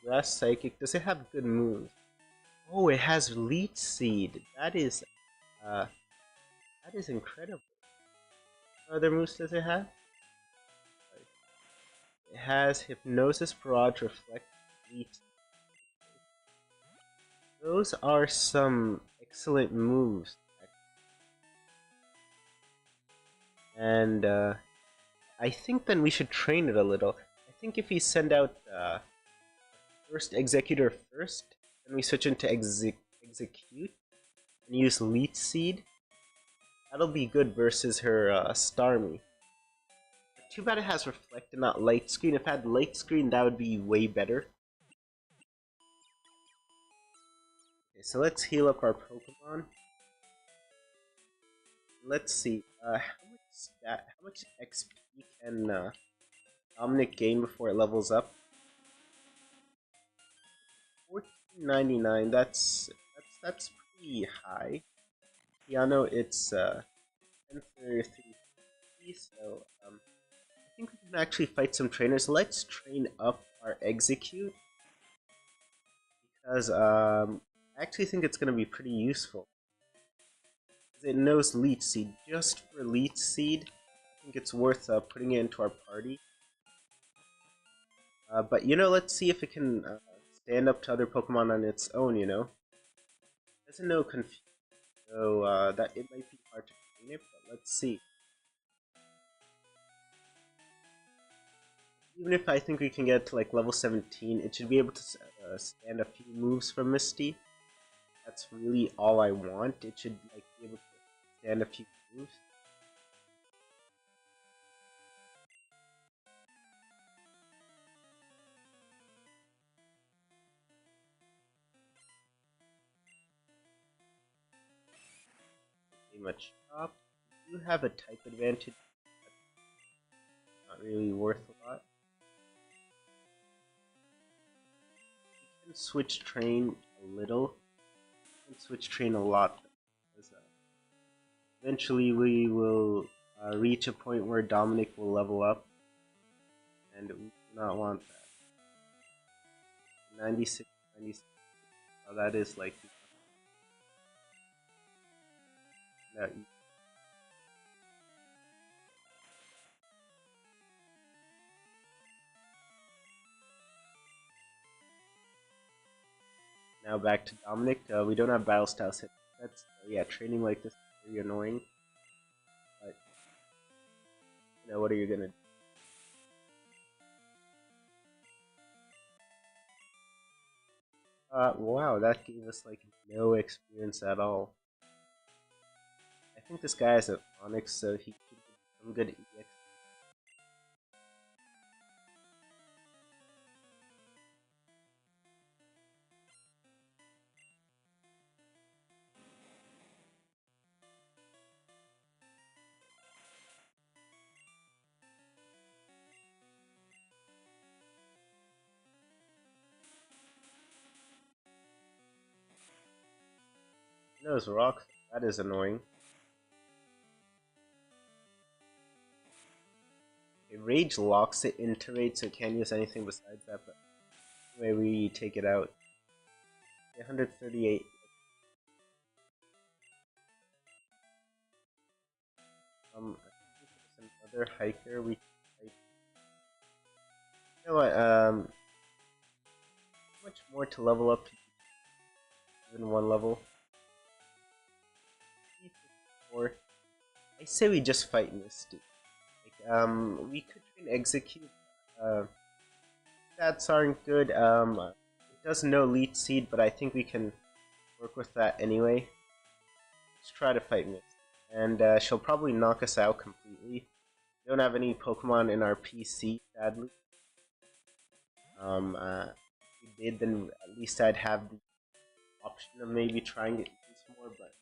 Grass Psychic. Does it have good moves? Oh, it has Leech Seed. That is incredible. What other moves does it have? It has Hypnosis, Barrage, Reflect, Leech. Those are some excellent moves. And I think then we should train it a little. I think if we send out first Executor first, then we switch into Execute and use Leech Seed. That'll be good versus her Starmie. Too bad it has Reflect and not Light Screen. If it had Light Screen, that would be way better. Okay, so let's heal up our Pokemon. Let's see. How much XP can Dominic gain before it levels up? 1499. That's pretty high. Piano, it's 1033. So I think we can actually fight some trainers. Let's train up our Execute because I actually think it's gonna be pretty useful. It knows Leech Seed. Just for Leech Seed, I think it's worth putting it into our party. But you know, let's see if it can stand up to other Pokemon on its own. You know, it doesn't know Confuse, so that it might be hard to train it. But let's see. even if I think we can get to like level 17, it should be able to stand a few moves from Misty. That's really all I want. It should like be able to stand a few moves. Pretty much top. We do have a type advantage. Not really worth a lot. We can switch train a little. We can switch train a lot. Because, eventually we will reach a point where Dominic will level up. And we do not want that. 96, 96. Oh, that is like... No, now back to Dominic. We don't have battle style set. That's yeah, training like this is very annoying. But you know, what are you gonna do? Wow, that gave us like no experience at all. I think this guy has an Onyx, so he should get some good EX. Those rocks, that is annoying. Rage locks it into raid, so it can't use anything besides that, but anyway, we take it out. 138. I think there's another hiker we can hike. You know what, how much more to level up to even one level? 354. I say we just fight Misty. Like, we could train execute. Stats aren't good. It does no leech seed, but I think we can work with that anyway. Let's try to fight Misty. And she'll probably knock us out completely. We don't have any Pokemon in our PC, sadly. If we did, then at least I'd have the option of maybe trying to use more, but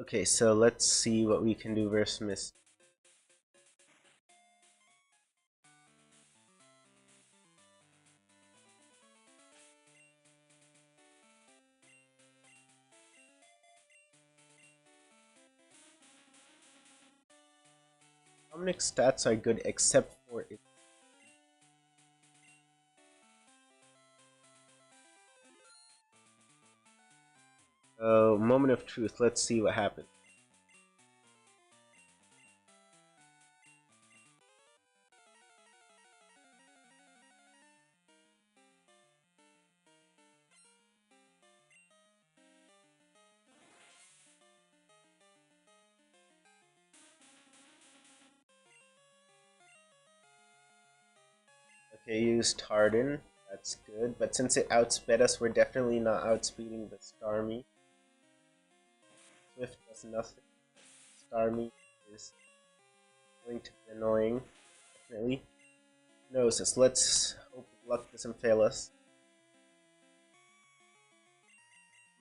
okay, so let's see what we can do versus Misty. Dominic's stats are good except for it. So, moment of truth, let's see what happens. Okay, used Harden, that's good, but since it outsped us, we're definitely not outspeeding the Starmie. Swift does nothing. Starmie is going to be annoying, definitely. Gnosis, let's hope luck doesn't fail us.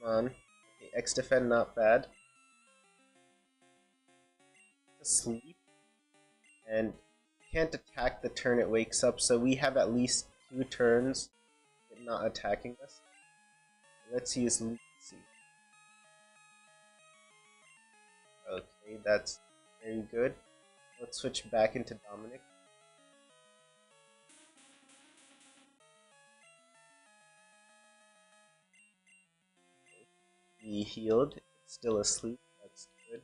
Come on. Okay, X-Defend, not bad. Asleep. And can't attack the turn it wakes up, so we have at least 2 turns it not attacking us. Let's use Lucy. Okay, that's very good. Let's switch back into Dominic. He healed. It's still asleep. That's good.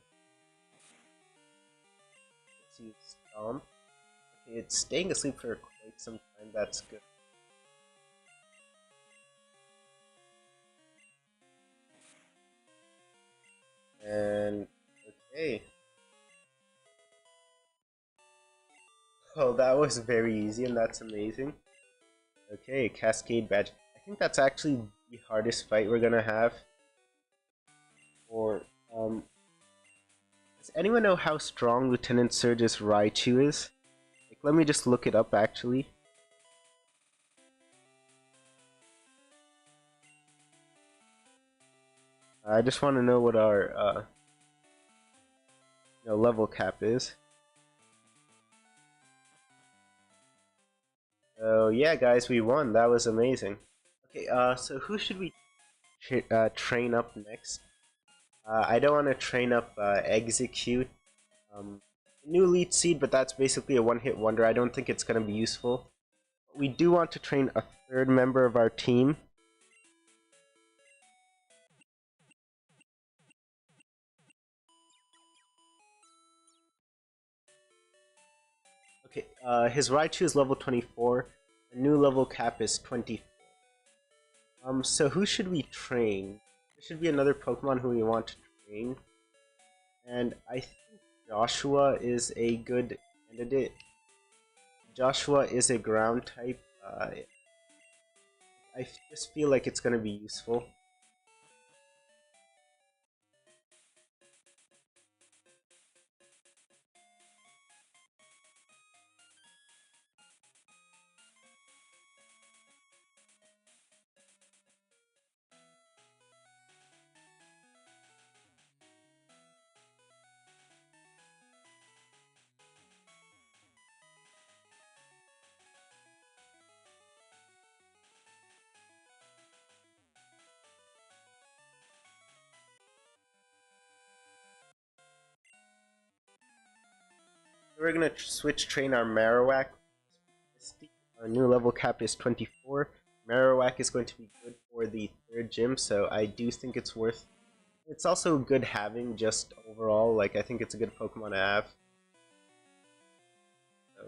Let's use Stomp. Okay, it's staying asleep for quite some time. That's good. Well, that was very easy, and that's amazing. Okay, Cascade Badge. I think that's actually the hardest fight we're gonna have. Or, does anyone know how strong Lieutenant Surge's Raichu is? Like, let me just look it up, actually. I just want to know what our, level cap is. So, yeah, guys, we won. That was amazing. Okay, so who should we train up next? I don't want to train up Execute. New Elite Seed, but that's basically a one-hit wonder. I don't think it's going to be useful. We do want to train a third member of our team. Okay, his Raichu is level 24. The new level cap is 24. So who should we train? There should be another Pokemon who we want to train. And I think Joshua is a good candidate. Joshua is a ground type. I just feel like it's going to be useful. We're going to switch train our Marowak. Our new level cap is 24. Marowak is going to be good for the third gym, so I do think it's worth. It's also good having just overall. Like, I think it's a good Pokemon to have. So.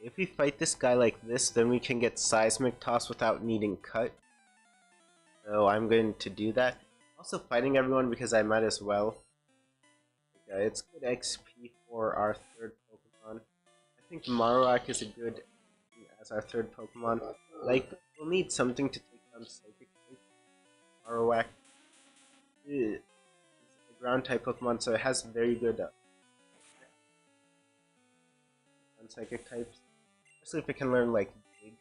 If we fight this guy like this, then we can get Seismic Toss without needing Cut. So I'm going to do that. Also fighting everyone because I might as well. It's good XP for our third Pokemon. I think Marowak is a good as our third Pokemon. Like, we'll need something to take down Psychic type. Marowak is a ground type Pokemon, so it has very good on Psychic types. Especially if it can learn like Dig.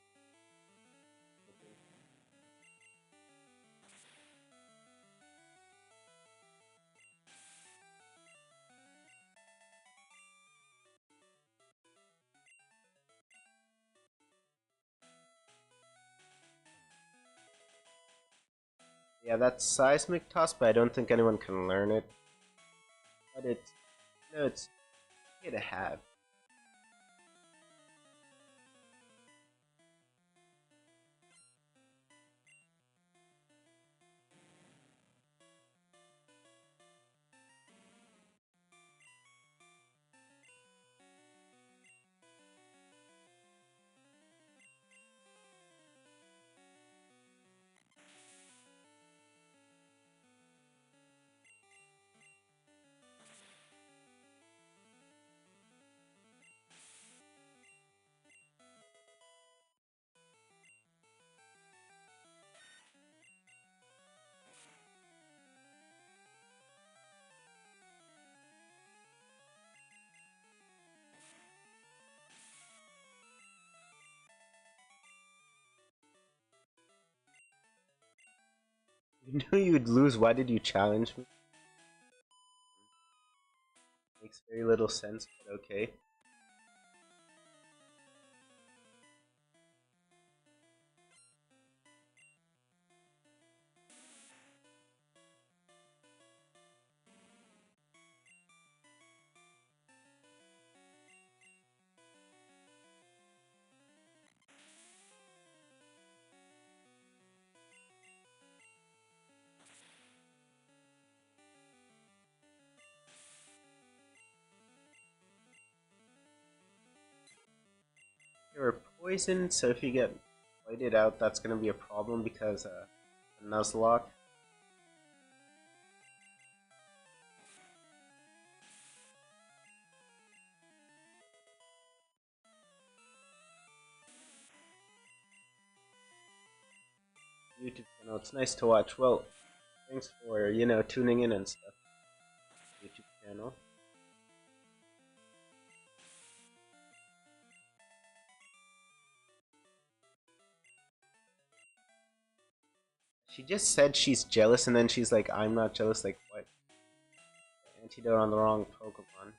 Yeah, that's Seismic Toss, but I don't think anyone can learn it. But it's, you know, it's okay to have. You knew you'd lose, why did you challenge me? Makes very little sense, but okay. You're poisoned, so if you get whited out, that's gonna be a problem because Nuzlocke. YouTube channel. It's nice to watch. Well, thanks for, you know, tuning in and stuff. YouTube channel. She just said she's jealous and then she's like, I'm not jealous, like what? Antidote on the wrong Pokemon.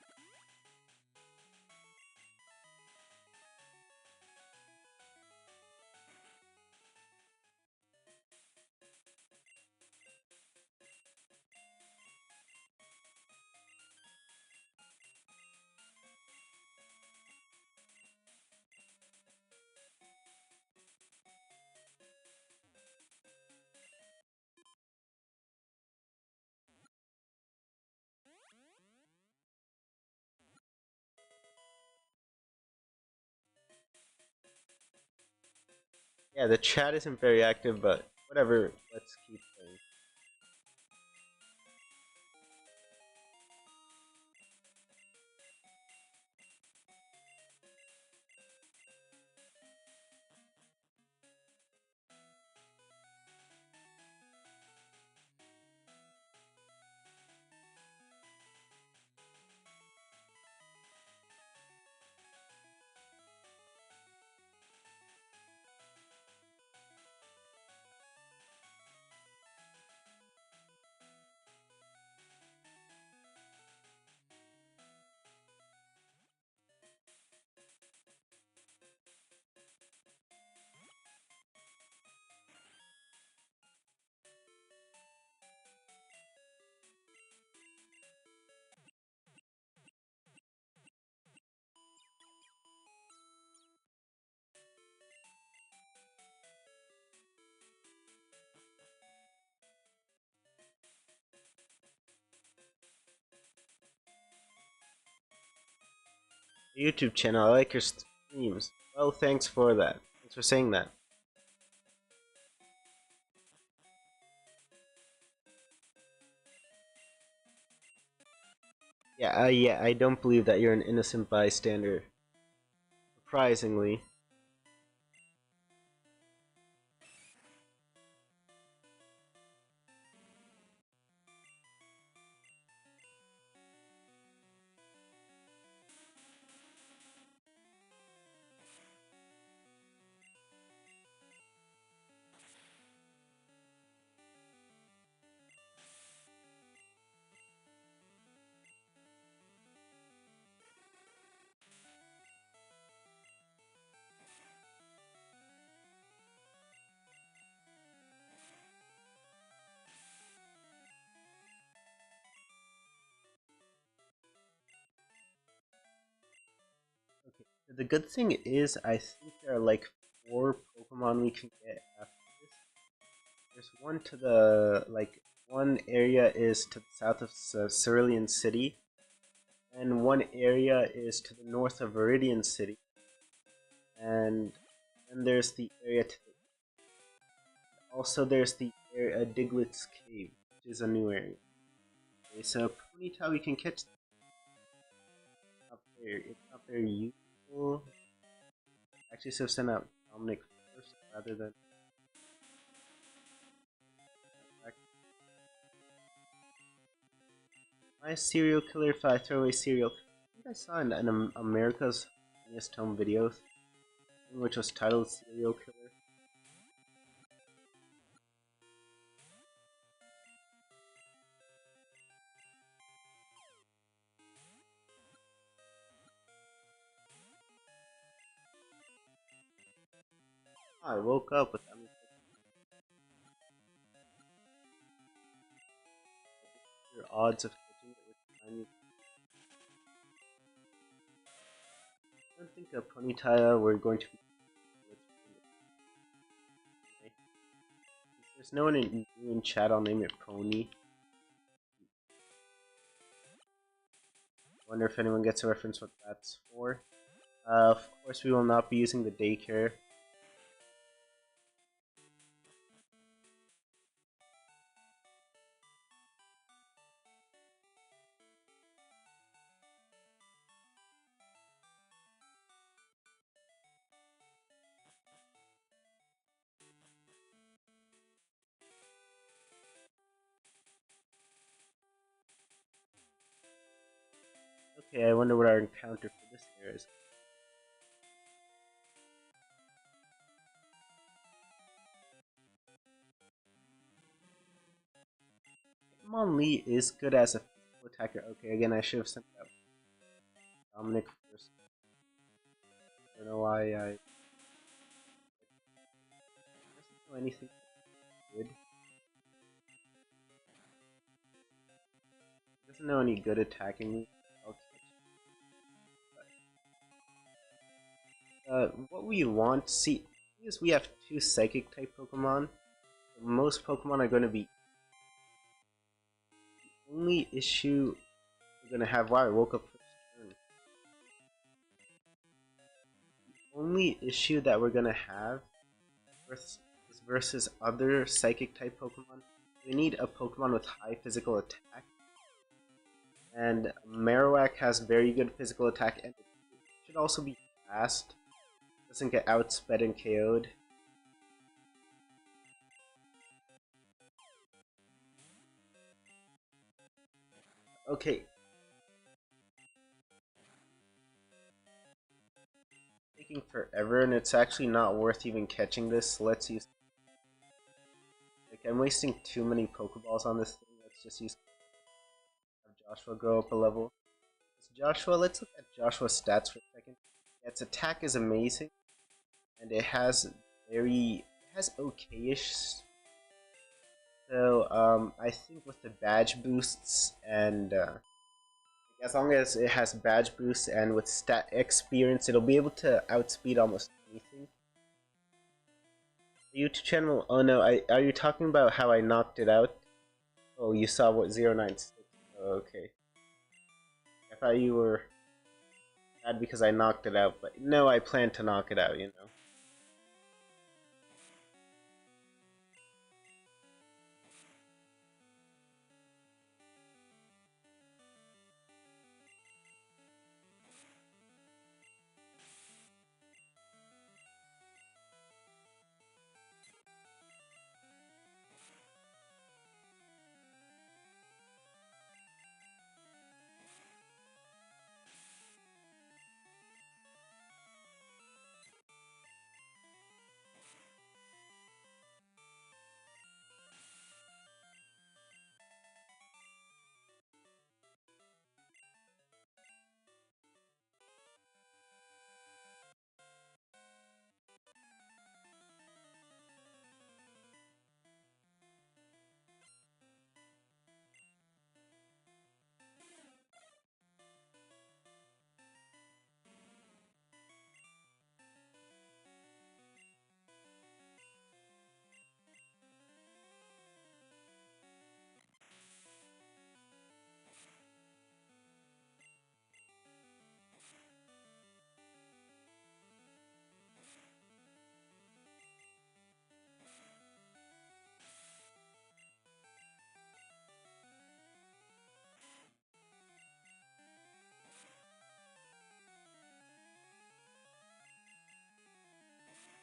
Yeah, the chat isn't very active, but whatever, let's keep playing. YouTube channel, I like your streams. Well, thanks for that. Thanks for saying that. Yeah, I don't believe that you're an innocent bystander. Surprisingly. Okay, the good thing is I think there are like 4 Pokemon we can get after this. There's one to the, like, one area is to the south of Cerulean City, and one area is to the north of Viridian City, and then there's the area to the, also there's the area Diglett's Cave, which is a new area. Okay, so Ponyta we can catch up there. It's not very useful. Actually, so send out Dominic first rather than. My serial killer if I throw away serial. I think I saw in America's Funniest Home Videos, which was titled Serial Killer. I woke up with them. Your odds of catching it with tiny. I don't think a Ponyta we're going to be. Okay. If there's no one in chat, I'll name it Pony. Wonder if anyone gets a reference what that's for. Of course, we will not be using the daycare. Okay, I wonder what our encounter for this area is. Lee is good as a physical attacker. Okay, again, I should have sent out Dominic first. I don't know why I doesn't know anything good. Doesn't know any good attacking moves. What we want, see, is we have 2 Psychic type Pokemon. Most Pokemon are going to be. The only issue we're going to have. Wow, I woke up first turn. The only issue that we're going to have is versus other Psychic type Pokemon. We need a Pokemon with high physical attack. And Marowak has very good physical attack, and it should also be fast. Doesn't get outsped and KO'd. Okay. Taking forever, and it's actually not worth even catching this. So let's use. Like, I'm wasting too many Pokeballs on this thing. Let's just use. Have Joshua go up a level. Joshua, let's look at Joshua's stats for a second. Yeah, its attack is amazing, and it has okayish. So I think with the badge boosts and as long as it has badge boosts and with stat experience, it'll be able to outspeed almost anything. The YouTube channel. Oh no, are you talking about how I knocked it out? Oh, you saw what 096. Oh, okay. I thought you were bad because I knocked it out, but no, I plan to knock it out, you know.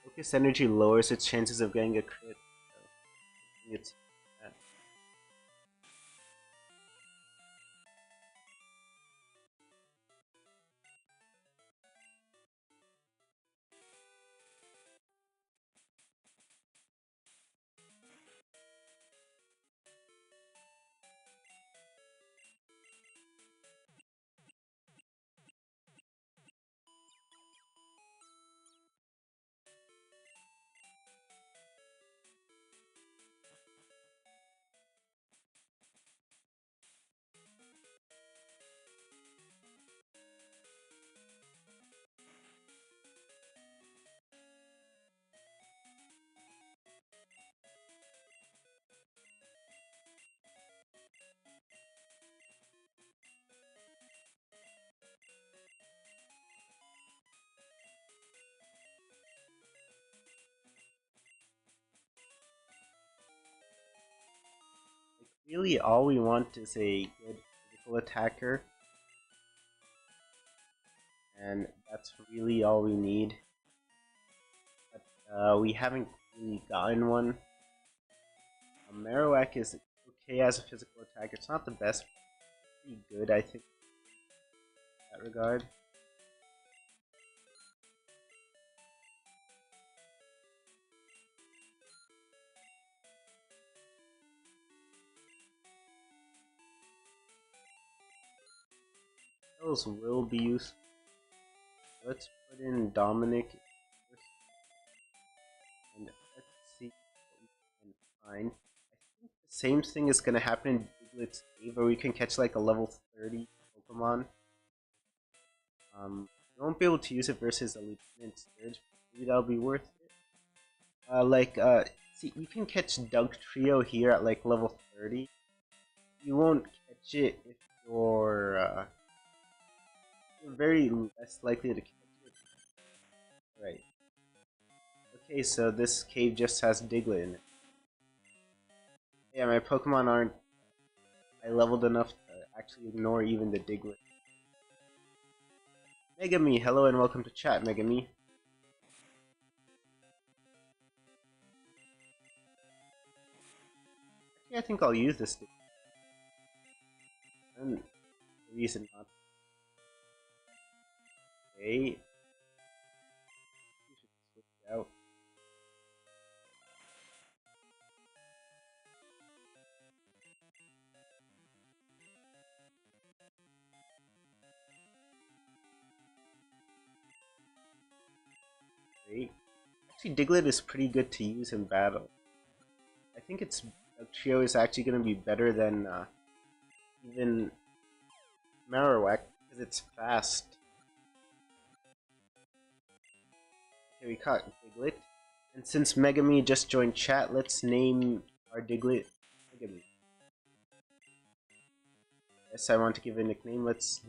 Focus energy lowers its chances of getting a crit. So it's that. Really, all we want is a good physical attacker, and that's really all we need. But we haven't really gotten one. Marowak is okay as a physical attacker. It's not the best, but pretty good, I think, in that regard. Those will be useful. Let's put in Dominic first, and let's see what we can find. I think the same thing is going to happen in Diglett's Cave, where we can catch like a level 30 Pokemon. We won't be able to use it versus a Lieutenant Surge. Maybe that'll be worth it. See, you can catch Dugtrio here at like level 30. You won't catch it if you're very less likely to catch it. Right. Okay, so this cave just has Diglett in it. Yeah, my Pokemon aren't high leveled enough to actually ignore even the Diglett. Megami, hello and welcome to chat, Megami. Actually, I think I'll use this. And the reason not. Okay. You should switch out. Great. Actually, Diglett is pretty good to use in battle. I think its trio is actually going to be better than even Marowak because it's fast. Okay, we caught Diglett. And since Megami just joined chat, let's name our Diglett Megami. Yes, I want to give it a nickname. Let's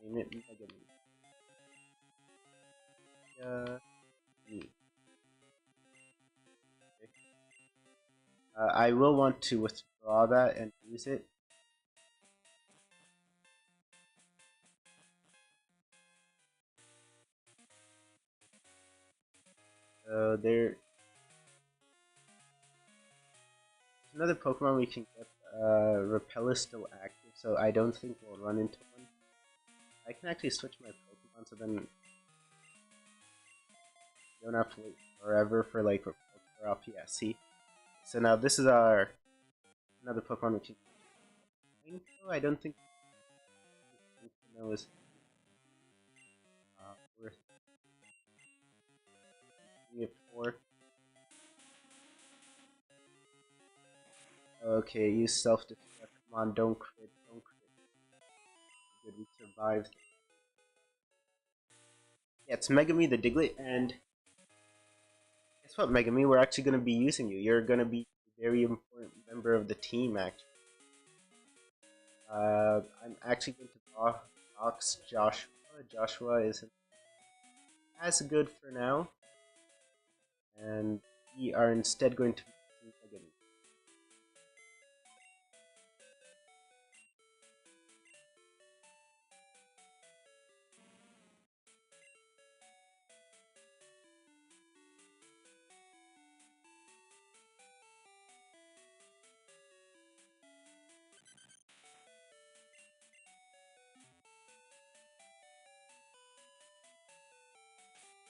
name it Megami. me. Okay. I will want to withdraw that and use it. There's another Pokemon we can get. Repel is still active, so I don't think we'll run into one. I can actually switch my Pokemon, so then you don't have to wait forever for like Repel to wear off. Yeah, see. So now this is our another Pokemon we can. I don't think Articuno is worth it for. Okay, use self-destruct. Come on, don't crit, don't crit. Good, we survived. Yeah, it's Megami the Diglett, and guess what, Megami? We're actually going to be using you. You're going to be a very important member of the team, actually. I'm actually going to box Joshua. Joshua isn't as good for now, and we are instead going to be using Megami.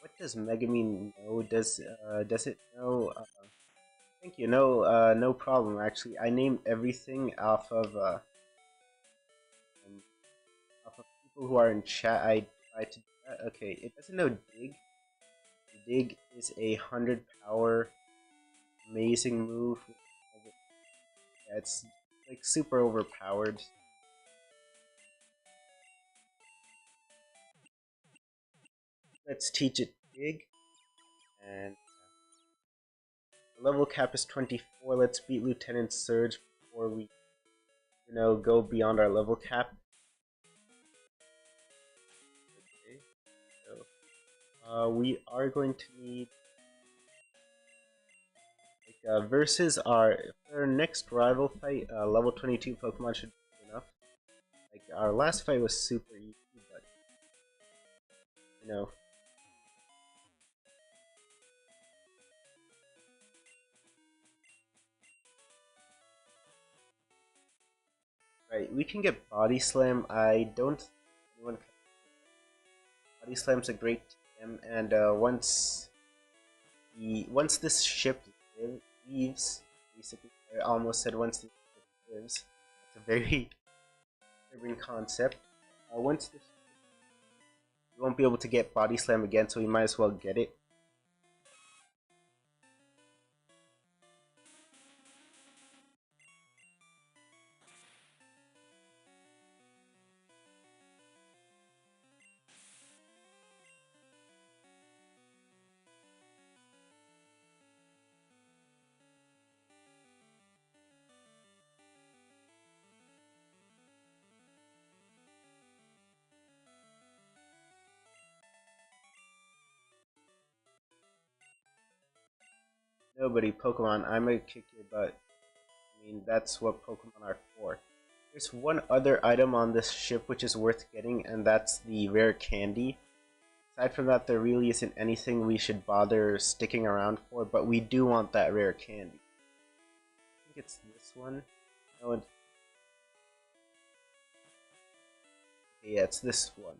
What does Megami know? Does it know? Thank you. No, no problem. Actually, I named everything off of people who are in chat. I try to do that. Okay, it doesn't know Dig. Dig is a 100 power amazing move. Yeah, it's like super overpowered. Let's teach it Dig, and the level cap is 24. Let's beat Lieutenant Surge before we, go beyond our level cap. Okay, so we are going to need versus our next rival fight. Level 22 Pokemon should be enough. Like our last fight was super easy, but you know. Right, we can get Body Slam. I don't think anyone can. Body Slam's a great TM, and once this ship leaves, basically, I almost said once this ship lives. It's a very disturbing concept. Once this, you won't be able to get Body Slam again, so we might as well get it. Nobody, Pokemon, I'm gonna kick your butt. I mean, that's what Pokemon are for. There's one other item on this ship which is worth getting, and that's the rare candy. Aside from that, there really isn't anything we should bother sticking around for, but we do want that rare candy. I think it's this one. No, okay, yeah, it's this one.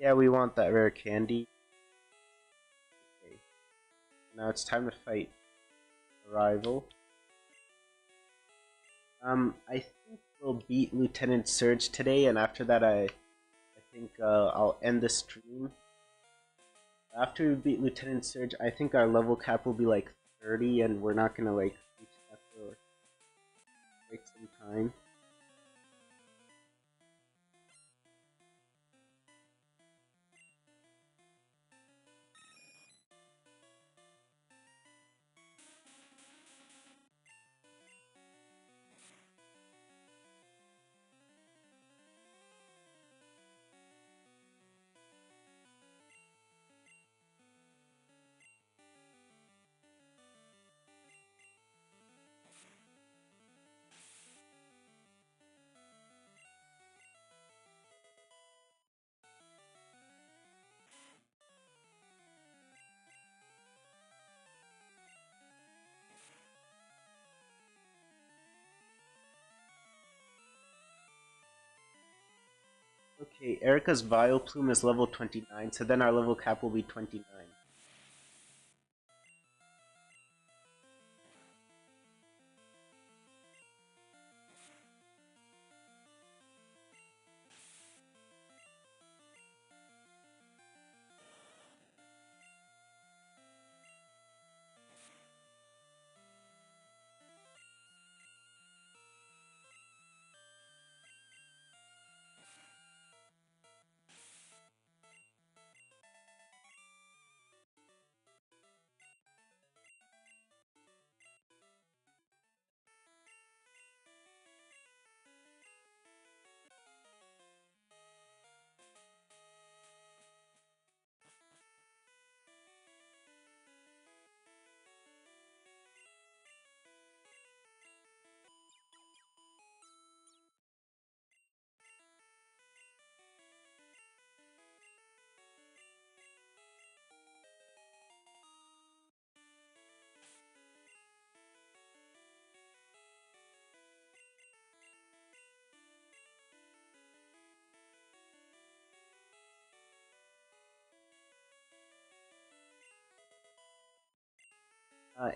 Yeah, we want that rare candy. Okay. Now it's time to fight a rival. I think we'll beat Lieutenant Surge today, and after that, I think I'll end the stream. After we beat Lieutenant Surge, I think our level cap will be like 30, and we're not gonna like reach that for quite some time. Okay, Erica's Vileplume is level 29, so then our level cap will be 29.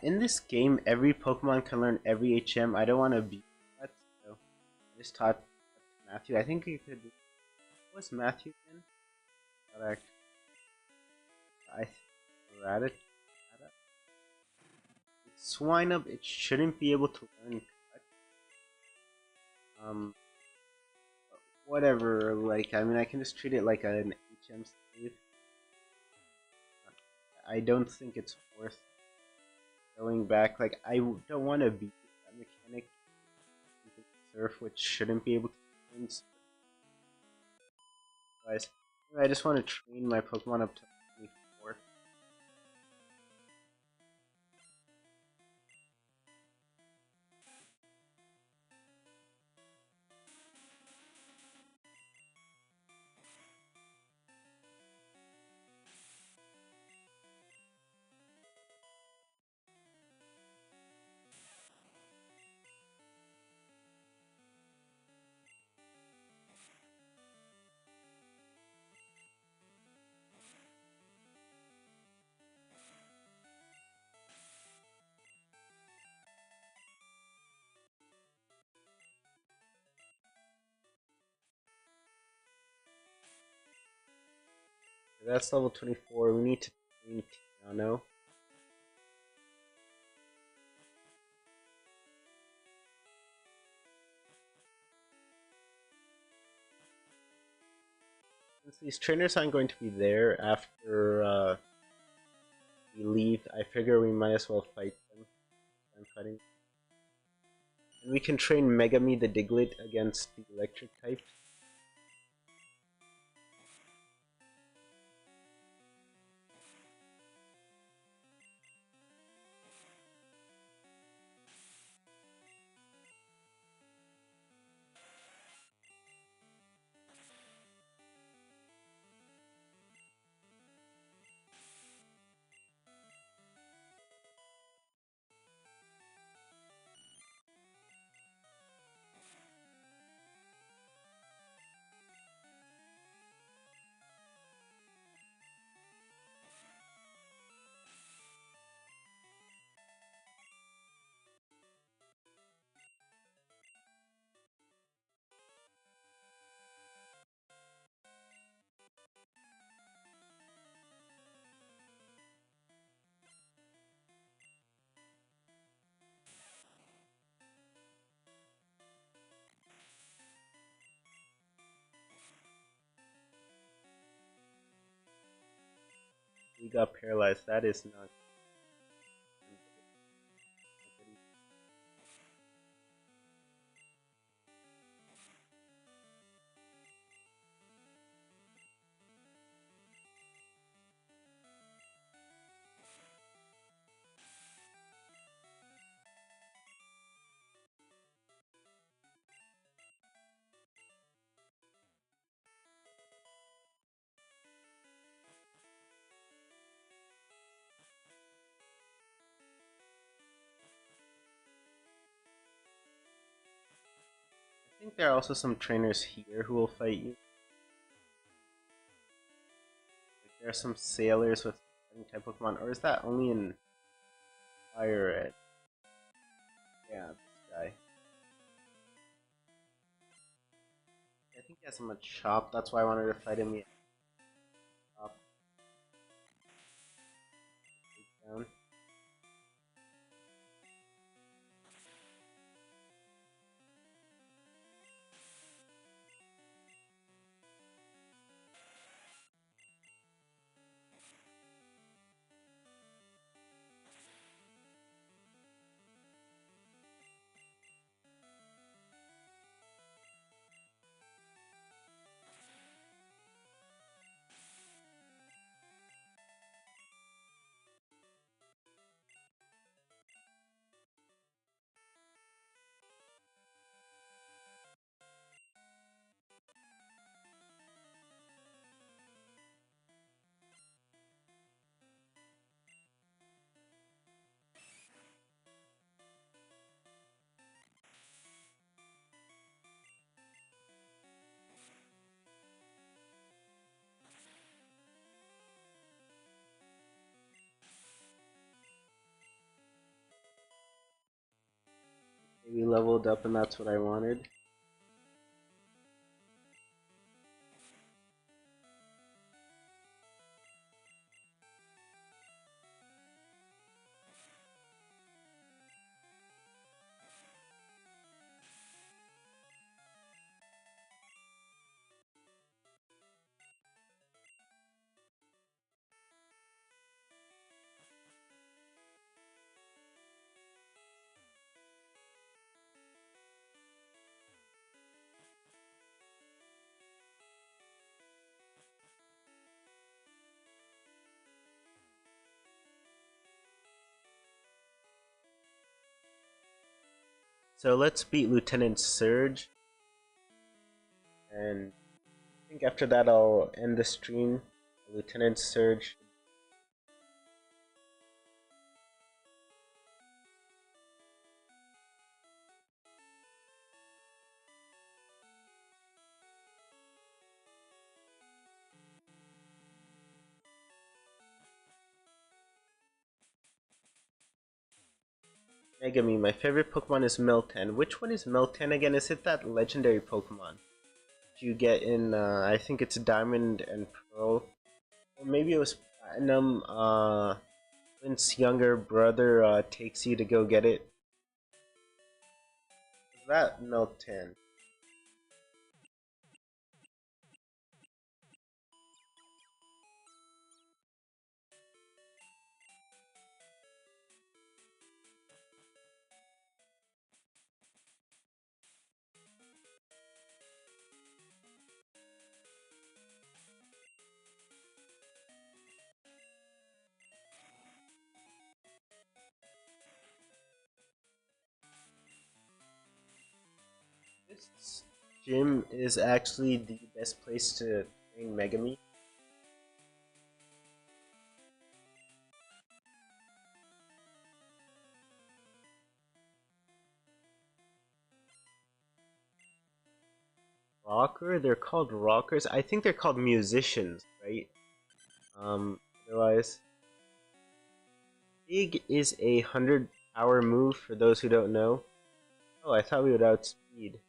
In this game, every Pokemon can learn every HM. I don't want to be that, so I just taught Matthew. I think you could. What was Matthew again? Correct. I Rabbit. Swinub, it shouldn't be able to learn Cut. Whatever. Like, I mean, I can just treat it like an HM save. I don't think it's worth going back. Like, I don't want to beat that mechanic. Surf, which shouldn't be able to train. Guys, I just want to train my Pokemon up to 24. That's level 24. We need to train Tiano. Since these trainers aren't going to be there after we leave, I figure we might as well fight them. I'm fighting. And we can train Megami the Diglett against the electric type. we got paralyzed. That is not. I think there are also some trainers here who will fight you. Like there are some sailors with fighting type Pokemon, or is that only in Fire Red? Yeah, this guy. I think he has some Chop, that's why I wanted to fight him. Chop. Down. We leveled up and that's what I wanted. So let's beat Lieutenant Surge. And I think after that I'll end the stream. Lieutenant Surge. Megami, my favorite Pokemon is Miltank. Which one is Miltank again? Is it that legendary Pokemon you get in, I think it's Diamond and Pearl? Or maybe it was Platinum, Clint's younger brother takes you to go get it. Is that Miltank? This gym is actually the best place to train Megami. Rocker? They're called rockers? I think they're called musicians, right? Otherwise... Big is a 100 power move for those who don't know. Oh, I thought we would outspeed.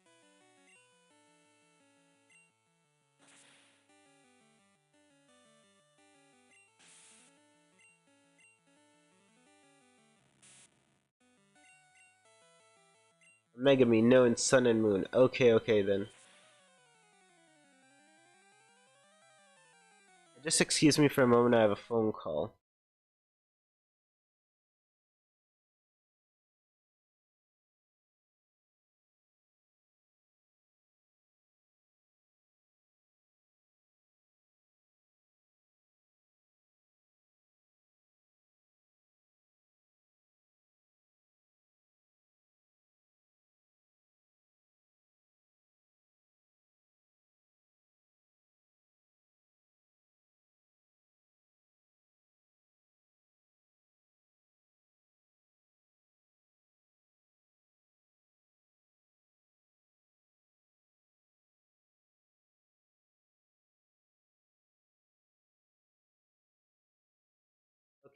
Megami, no, in Sun and Moon. Okay, okay then. Just excuse me for a moment, I have a phone call.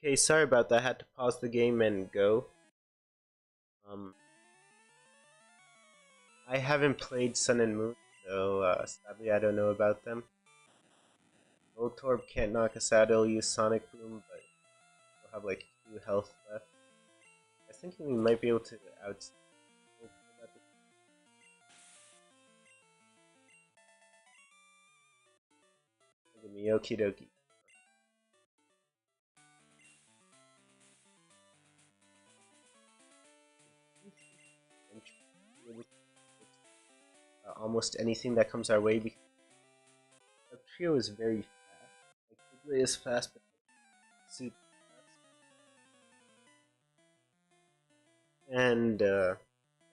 Okay, sorry about that. I had to pause the game and go. Um, I haven't played Sun and Moon, so sadly I don't know about them. Voltorb can't knock us out, it'll use Sonic Boom, but we'll have like 2 health left. I was thinking we might be able to out. Okie dokie. Almost anything that comes our way because the trio is very fast. Like Diglett is fast, but super fast. And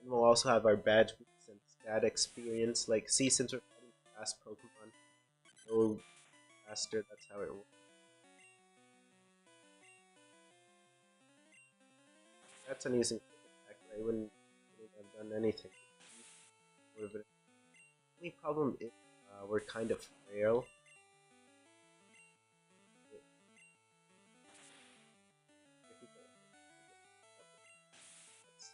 we'll also have our badge boosts and stat experience. Like, see, since we're fighting fast Pokemon, go faster. That's how it works. That's an using quick attack, but I wouldn't have done anything. The only problem is we're kind of frail. It's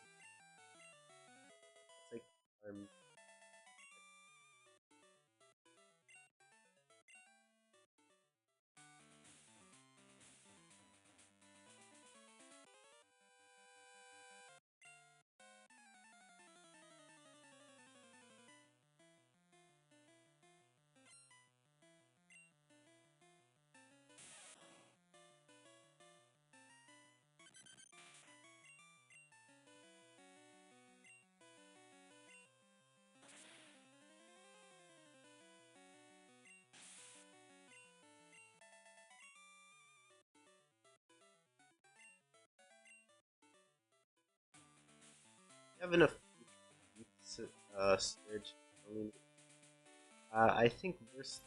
like we have enough Surge. I think versus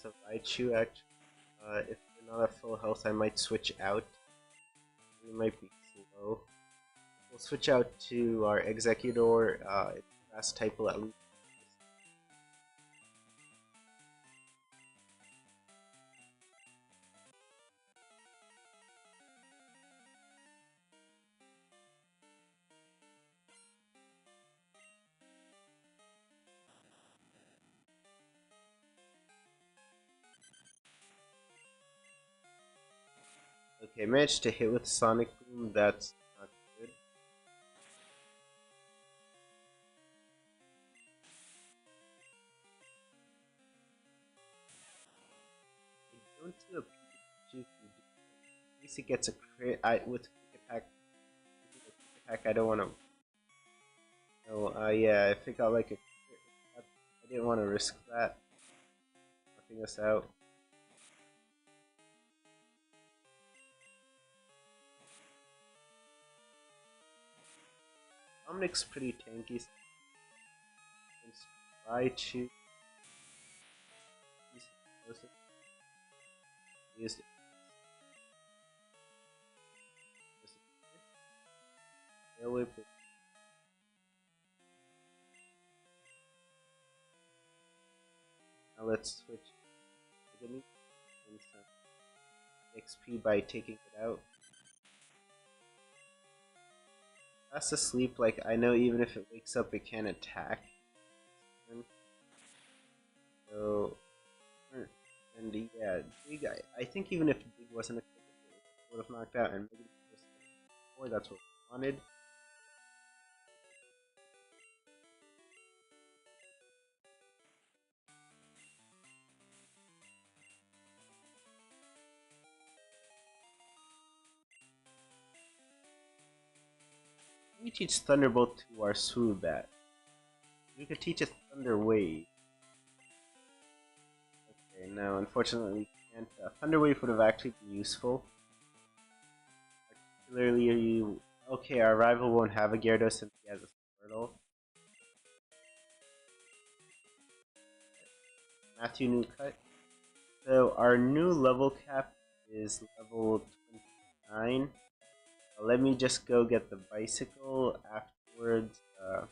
the Raichu actually. If we're not at full health, I might switch out. We might be slow. We'll switch out to our Executor. It's fast type will at least. Okay, managed to hit with Sonic Boom. That's not good. I don't see a Pikachu. At least it gets a crit. With quick attack, I don't want to. No, yeah, if it got like a crit, I didn't want to risk that. Knocking us out. Omnic's pretty tanky. Raichu. Used Tail Whip. Now let's switch. XP by taking it out. Fast asleep, like I know even if it wakes up it can attack. So, and yeah, Dig, I think even if Dig wasn't a crit, it would have knocked out, and maybe that's what we wanted. we teach Thunderbolt to our Swoobat? We could teach it Thunder Wave. Okay, no, unfortunately we can't. Thunder Wave would have actually been useful. Particularly, okay, our rival won't have a Gyarados since he has a Squirtle. Matthew new cut. So our new level cap is level 29. Let me just go get the bicycle afterwards. I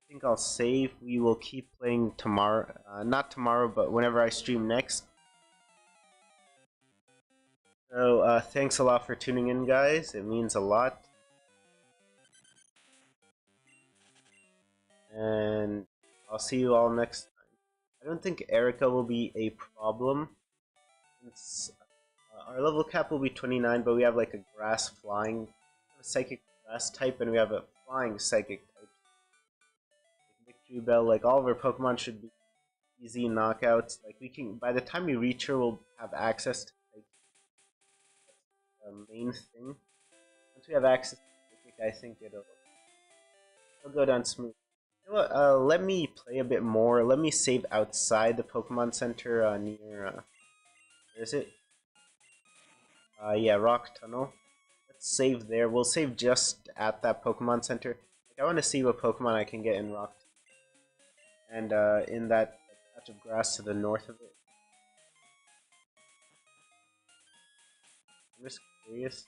think I'll save. We will keep playing tomorrow. Not tomorrow, but whenever I stream next. So thanks a lot for tuning in, guys. It means a lot. And I'll see you all next time. I don't think Erica will be a problem. Since our level cap will be 29, but we have like a grass flying, a psychic grass type, and we have a flying psychic type. Like Victory Bell, like all of our Pokemon should be easy knockouts. Like we can, by the time we reach her, we'll have access to like the main thing. Once we have access to psychic, I think it'll go down smooth. You know what, let me play a bit more. Let me save outside the Pokemon Center near, where is it? Yeah, Rock Tunnel. Let's save there. We'll save just at that Pokemon Center. Like, I want to see what Pokemon I can get in Rock Tunnel. And in that patch of grass to the north of it. I'm just curious.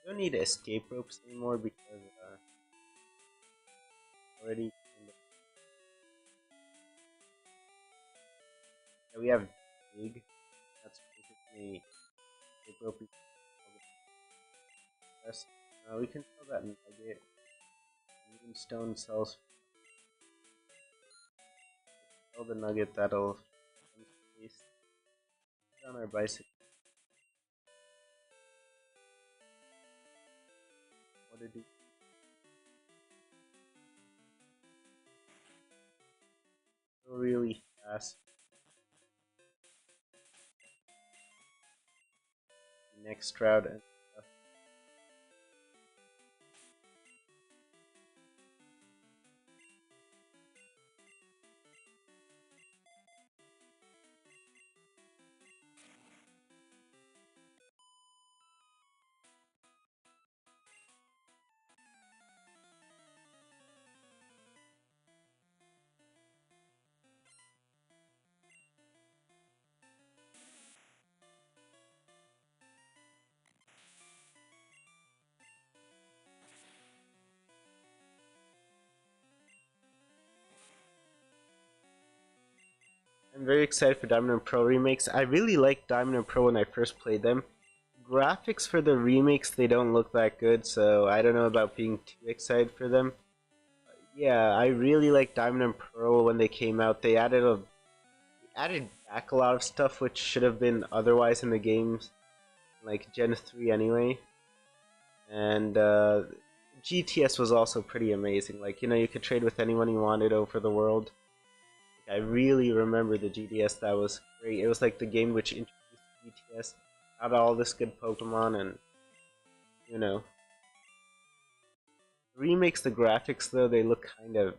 We don't need escape ropes anymore because already kind of, yeah, we have Dig. That's basically escape rope. We can sell that nugget. Moonstone sells. Sell the nugget. That'll space on our bicycle. What did he? Go really fast. Next route and stuff. I'm very excited for Diamond and Pearl remakes. I really liked Diamond and Pearl when I first played them. Graphics for the remakes, they don't look that good, so I don't know about being too excited for them. Yeah, I really liked Diamond and Pearl when they came out. They added back a lot of stuff which should have been otherwise in the games, like Gen 3 anyway. And GTS was also pretty amazing. Like, you know, you could trade with anyone you wanted over the world. I really remember the GDS. That was great. It was like the game which introduced GTS, had all this good Pokemon, and you know, remakes the graphics though they look kind of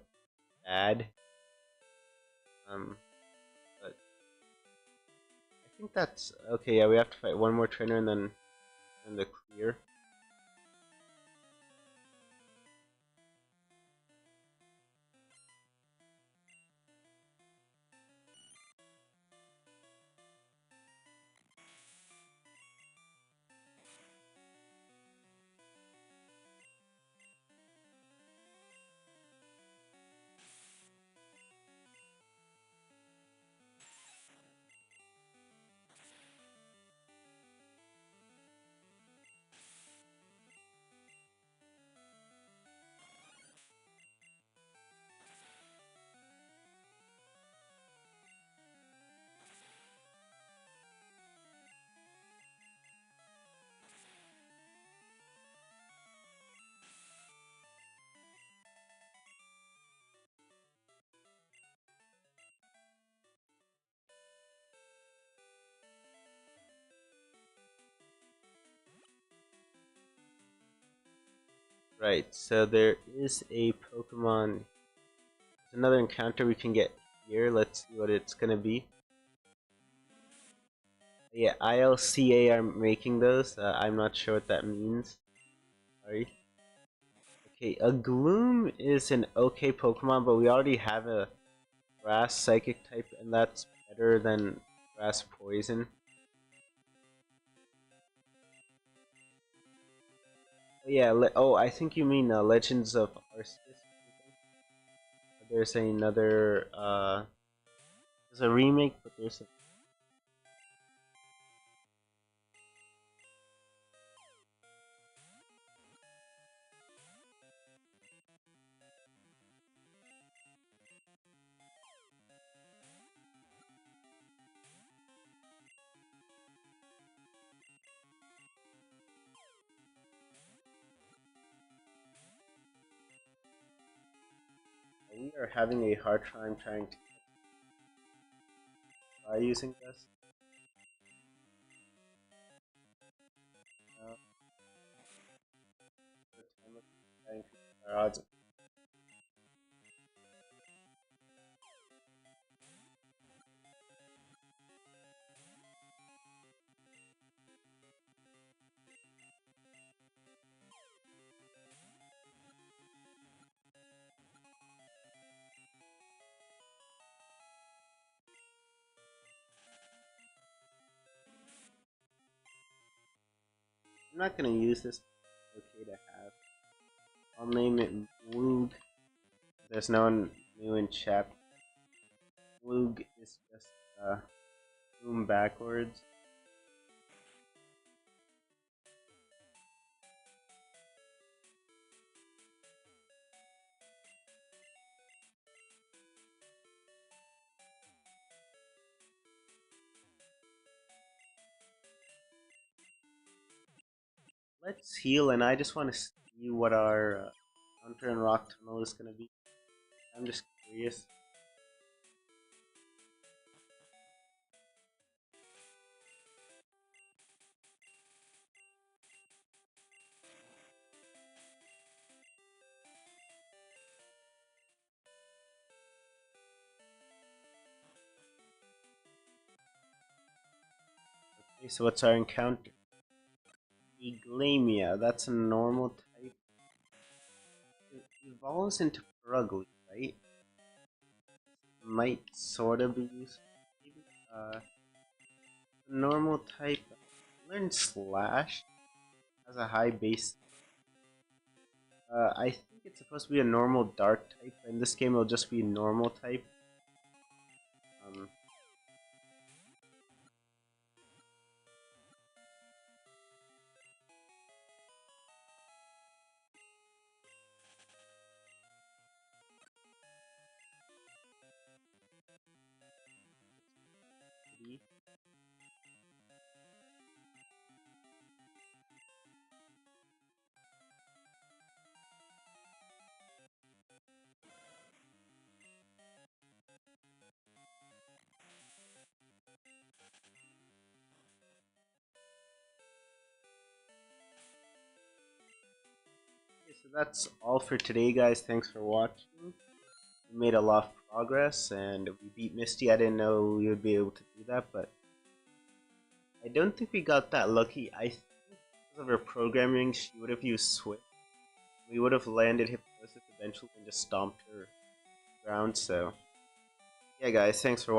bad. But I think that's okay. Yeah, we have to fight one more trainer and then the clear. Right, so there is a Pokemon. There's another encounter we can get here. Let's see what it's gonna be. Yeah, ILCA are making those. I'm not sure what that means. Sorry. Okay, a Gloom is an okay Pokemon, but we already have a Grass Psychic type, and that's better than Grass Poison. Oh, yeah, I think you mean Legends of Arceus. There's another, there's a remake, but there's a... We are having a hard time trying to try using this. The time of trying to our odds. I'm not gonna use this. It's okay to have. I'll name it Moog. There's no one new in chat. Moog is just boom backwards. Let's heal, and I just want to see what our counter and rock tunnel is gonna be. I'm just curious. Okay, so what's our encounter? Eglamia, that's a normal type. It evolves into Purugly, right? Might sorta be useful. Maybe. Normal type. Learn Slash has a high base. I think it's supposed to be a normal dark type. In this game, it'll just be normal type. Um, Okay, so that's all for today, guys. Thanks for watching. We made a lot of progress, and we beat Misty. I didn't know we would be able to do that, but I don't think we got that lucky. I think because of her programming, she would have used Switch. We would have landed Hypnosis eventually and just stomped her ground, so... Yeah, guys, thanks for watching.